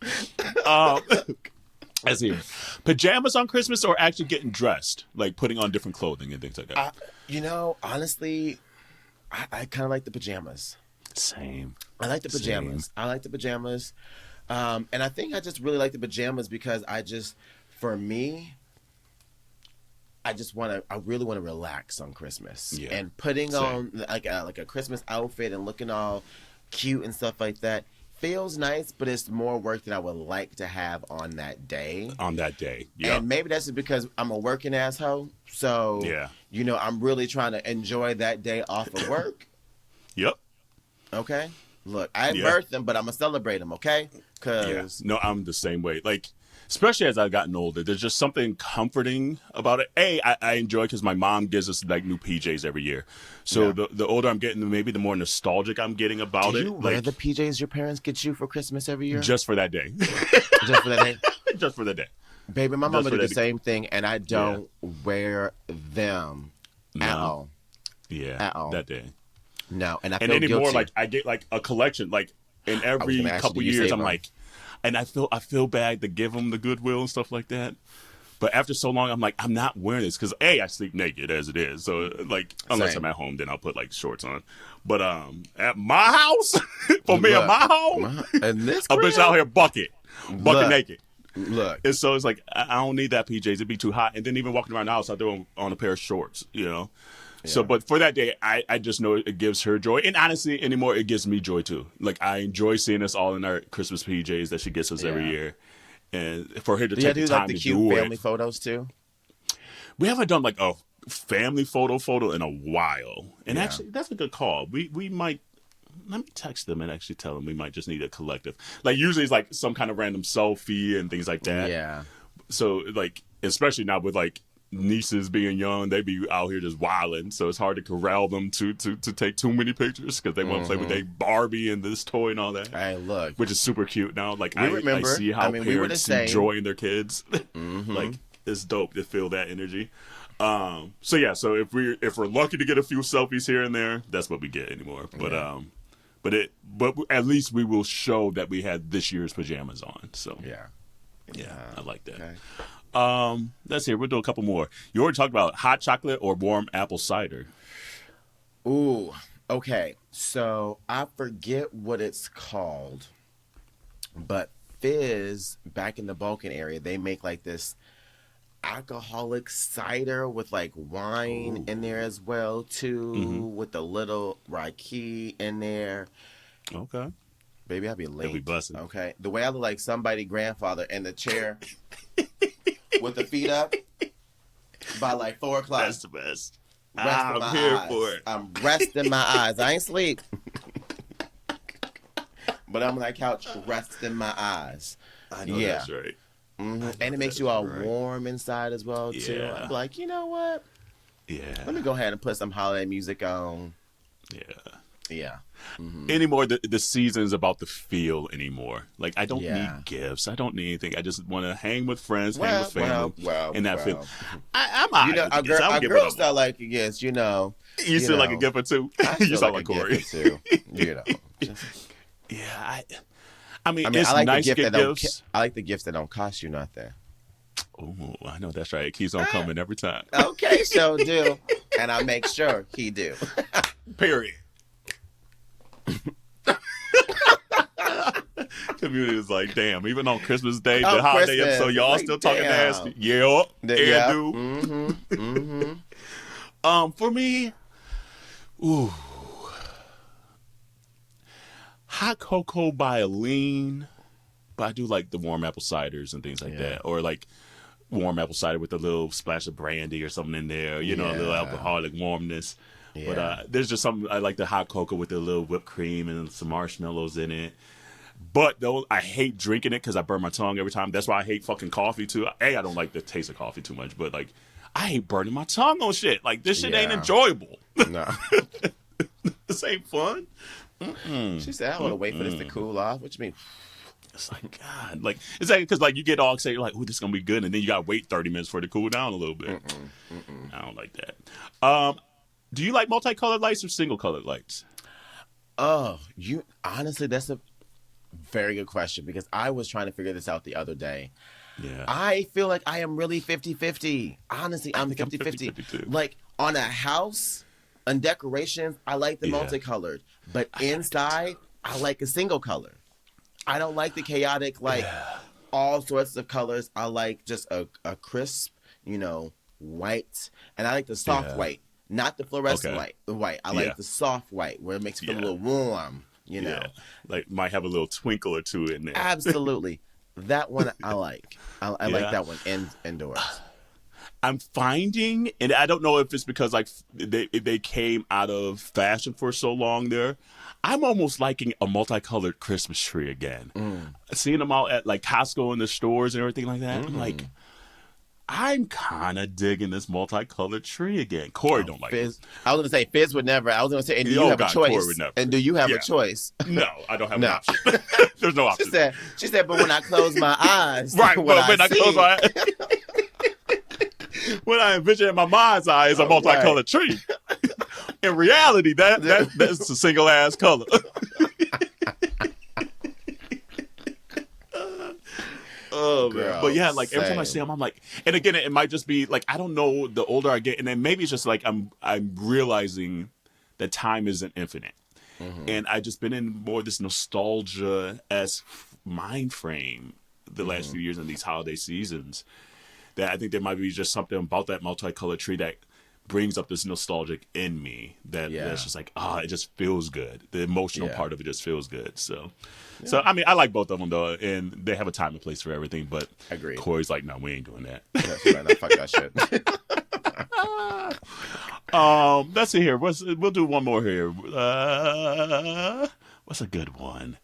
Let's see. Pajamas on Christmas or actually getting dressed? Like putting on different clothing and things like that?
You know, honestly, I kind of like the pajamas.
Same.
I like the pajamas. I like the pajamas. And I think I just really like the pajamas because for me, I really want to relax on Christmas. Yeah. And putting on like a Christmas outfit and looking all cute and stuff like that feels nice, but it's more work than I would like to have on that day. Yeah. And maybe that's just because I'm a working asshole. So, you know, I'm really trying to enjoy that day off of work.
Yep.
Okay? Look, I birthed them, but I'm going to celebrate them, okay?
No, I'm the same way. Like, especially as I've gotten older, there's just something comforting about it. I enjoy because my mom gives us like new PJs every year. So the older I'm getting, maybe the more nostalgic I'm getting about it.
Do you wear the PJs your parents get you for Christmas every year?
Just for that day.
Just for that day?
Just for that day.
Baby, my mama did the same thing, and I don't wear them at all.
Yeah,
at all.
That day.
No, and I feel
anymore,
guilty.
like I get like a collection, like in every couple years, I'm like, and I feel bad to give them the Goodwill and stuff like that. But after so long, I'm like, I'm not wearing this because I sleep naked as it is. So like, unless I'm at home, then I'll put like shorts on. But at my house, me at my home,
and this
a bitch out here bucket naked.
Look,
and so it's like I don't need that PJs; it'd be too hot. And then even walking around the house, I do on a pair of shorts, you know. Yeah. So, but for that day, I just know it gives her joy. And honestly, anymore, it gives me joy too. Like, I enjoy seeing us all in our Christmas PJs that she gets us every year. And for her to take the time
like the
to
cute
do
family photos too?
We haven't done like a family photo in a while. And actually, that's a good call. We might, let me text them and actually tell them we might just need a collective. Like, usually it's like some kind of random selfie and things like that.
Yeah.
So, like, especially now with like, nieces being young, they be out here just wilding, so it's hard to corral them to take too many pictures because they want to play with their Barbie and this toy and all that.
Hey, look,
which is super cute now. Like I see how parents enjoying their kids. Like, it's dope to feel that energy. So if we're lucky to get a few selfies here and there, that's what we get anymore. But but at least we will show that we had this year's pajamas on. So yeah, I like that. Okay. Let's see. We'll do a couple more. You already talked about hot chocolate or warm apple cider.
Ooh, okay. So I forget what it's called, but Fizz back in the Balkan area, they make like this alcoholic cider with like wine in there as well too, with a little raki in there.
Okay.
Baby, I'll be late.
It'll be busting.
Okay. The way I look like somebody grandfather in the chair with the feet up by like 4 o'clock.
That's the best.
I'm
here for it.
I'm resting my eyes. I ain't sleep. But I'm on that couch resting my eyes.
I know that's right.
Mm-hmm. And it makes you all warm inside as well, too.
Yeah.
I'm like, you know what?
Yeah.
Let me go ahead and put some holiday music on.
Yeah.
Yeah. Mm-hmm.
Anymore, the season's about the feel anymore. Like, I don't
Yeah.
need gifts. I don't need anything. I just want to hang with friends, hang with family, and that feel. I'm
You know, a girl style like a gift, you know.
You still like a gift or two? You sound like Corey.
Too, you know.
Yeah, I mean,
I
it's
like
nice
the
to
gift
get gifts.
I like the gifts that don't cost you nothing.
Oh, I know that's right. It keeps on coming every time.
Okay, so do. And I make sure he do.
Period. Community is like, damn, even on Christmas Day, the holiday
Christmas,
episode, y'all
like,
still talking
damn.
nasty. Yeah,
Yeah.
do. For me, ooh, hot cocoa by Aline, but I do like the warm apple ciders and things like that, or like warm apple cider with a little splash of brandy or something in there, you know, a little alcoholic warmness. Yeah. But there's just something, I like the hot cocoa with a little whipped cream and some marshmallows in it. But though I hate drinking it because I burn my tongue every time. That's why I hate fucking coffee too. I don't like the taste of coffee too much, but like I hate burning my tongue on shit. Like this shit ain't enjoyable.
No.
This ain't fun.
She said, I want to wait for this to cool off. What you mean?
It's like, God. Like, it's like, because like you get all excited, you're like, oh, this is going to be good. And then you got to wait 30 minutes for it to cool down a little bit. I don't like that. Do you like multicolored lights or single colored lights?
Oh, honestly, that's a very good question because I was trying to figure this out the other day.
Yeah.
I feel like I am really 50-50. Honestly, I'm 50-50. Like on a house and decorations, I like the multicolored. But inside, I like a single color. I don't like the chaotic, all sorts of colors. I like just a crisp, white. And I like the soft white, not the fluorescent white. I like the soft white where it makes you feel a little warm, you know.
Yeah. Like might have a little twinkle or two in there.
Absolutely. That one I like. I like that one indoors.
I'm finding, and I don't know if it's because like they came out of fashion for so long there. I'm almost liking a multicolored Christmas tree again. Seeing them out at like Costco in the stores and everything like that. I'm like, I'm kind of digging this multicolored tree again. Corey don't like
Fizz.
it.
I was going to say Fizz would never. I was going to say, and do you have a choice?
Corey would never.
And do you have a choice?
No, I don't have an option. There's no option.
She said, but when I close my eyes,
right? When I close my eyes. When I envision in my mind's eye is a multicolored tree. In reality, that's a single ass color. Oh man.
Girl,
but yeah, like every time I
same.
see them, I'm like, and again, it might just be like I don't know. The older I get, and then maybe it's just like I'm realizing that time isn't infinite, and I just been in more this nostalgia as mind frame the last few years in these holiday seasons. That I think there might be just something about that multicolored tree that brings up this nostalgic in me that's just like, it just feels good. The emotional part of it just feels good. So I mean, I like both of them though, and they have a time and place for everything. But
agreed.
Corey's like, no, we ain't doing that.
That's right. No, fuck that shit.
Let's see here. We'll do one more here. What's a good one?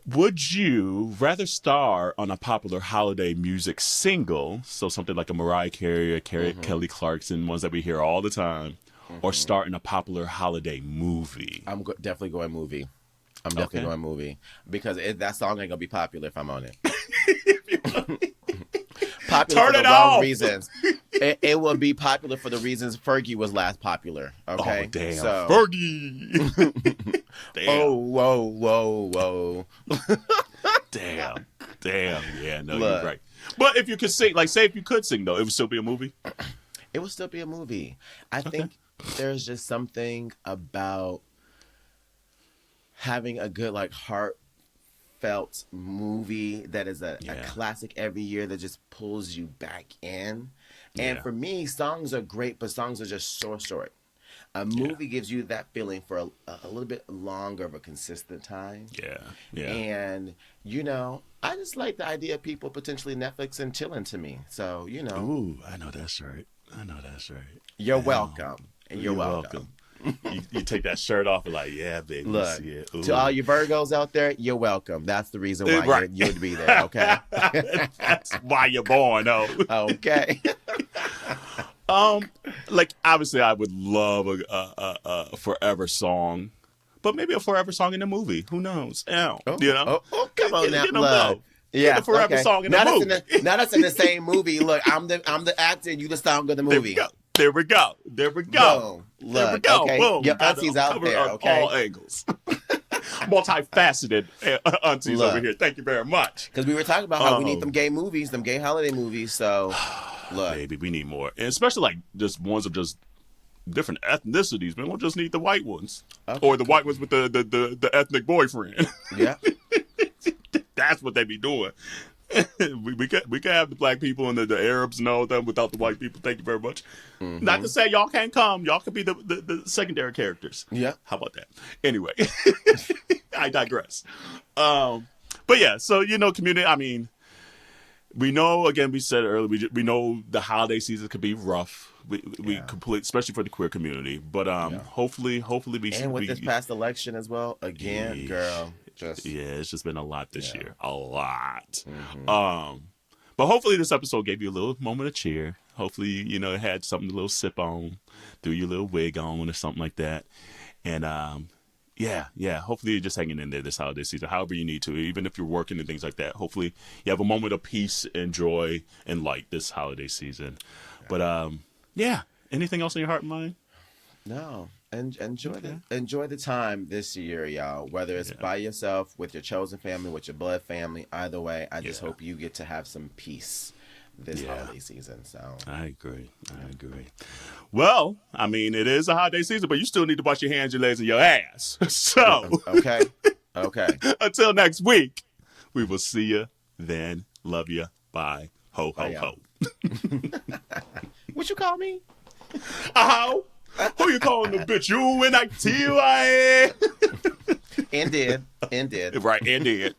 Would you rather star on a popular holiday music single, so something like a Mariah Carey or Kelly Clarkson, ones that we hear all the time, or star in a popular holiday movie?
I'm definitely going movie. I'm definitely going movie because that song ain't gonna be popular if I'm on it. Popular
Turn
for
it
the wrong
off.
reasons. It will be popular for the reasons Fergie was last popular. Okay.
Oh damn,
So,
Fergie. Damn.
Oh, whoa.
Damn. Yeah, no,
Look.
you're right. But if you could sing, like, say if you could sing, though, it would still be a movie?
It would still be a movie. I think there's just something about having a good, like, heartfelt movie that is a classic every year that just pulls you back in. And for me, songs are great, but songs are just so short. A movie gives you that feeling for a little bit longer of a consistent time.
Yeah.
And, you know, I just like the idea of people potentially Netflix and chilling to me. So, you know.
Ooh, I know that's right.
You're welcome. And you're welcome.
You take that shirt off and like, yeah, baby.
Look,
see it.
to all you Virgos out there, you're welcome. That's the reason why you'd be there, okay?
That's why you're born, though.
Okay.
Like, obviously, I would love a forever song, but maybe a forever song in a movie. Who knows? You know?
Come on now,
love. Yeah, the forever song in a movie.
Not us in the same movie. Look, I'm the actor, and you the song of the movie.
There we go.
Boom. Look, okay.
Boom.
Your auntie's out there, okay?
All angles. Multifaceted aunties over here. Thank you very much.
Because we were talking about how we need them gay movies, them gay holiday movies. So, look,
baby, we need more, and especially like just ones of just different ethnicities. We don't just need the white ones or the white ones with the ethnic boyfriend.
Yeah,
that's what they be doing. we can have the black people and the Arabs and all that without the white people. Thank you very much. Mm-hmm. Not to say y'all can't come. Y'all could be the secondary characters.
Yeah.
How about that? Anyway, I digress. But yeah, so, you know, Community, I mean, we know, again, we said earlier, we know the holiday season could be rough. We complete, especially for the queer community. But hopefully we
and with this past election as well, again, girl.
It's just been a lot this year. A lot. Mm-hmm. But hopefully this episode gave you a little moment of cheer. Hopefully, you know, it had something a little sip on, threw your little wig on or something like that. And hopefully you're just hanging in there this holiday season, however you need to, even if you're working and things like that. Hopefully you have a moment of peace and joy and light this holiday season. But anything else in your heart and mind?
No. And enjoy the time this year, y'all. Whether it's by yourself, with your chosen family, with your blood family, either way, I just hope you get to have some peace this holiday season. So
I agree. Well, I mean, it is a holiday season, but you still need to wash your hands, your legs, and your ass. So
okay.
Until next week, we will see you then. Love you. Bye. Ho ho ho.
What you call me?
A hoe. Who you calling the bitch? UNITY.
And did.
Right, and did.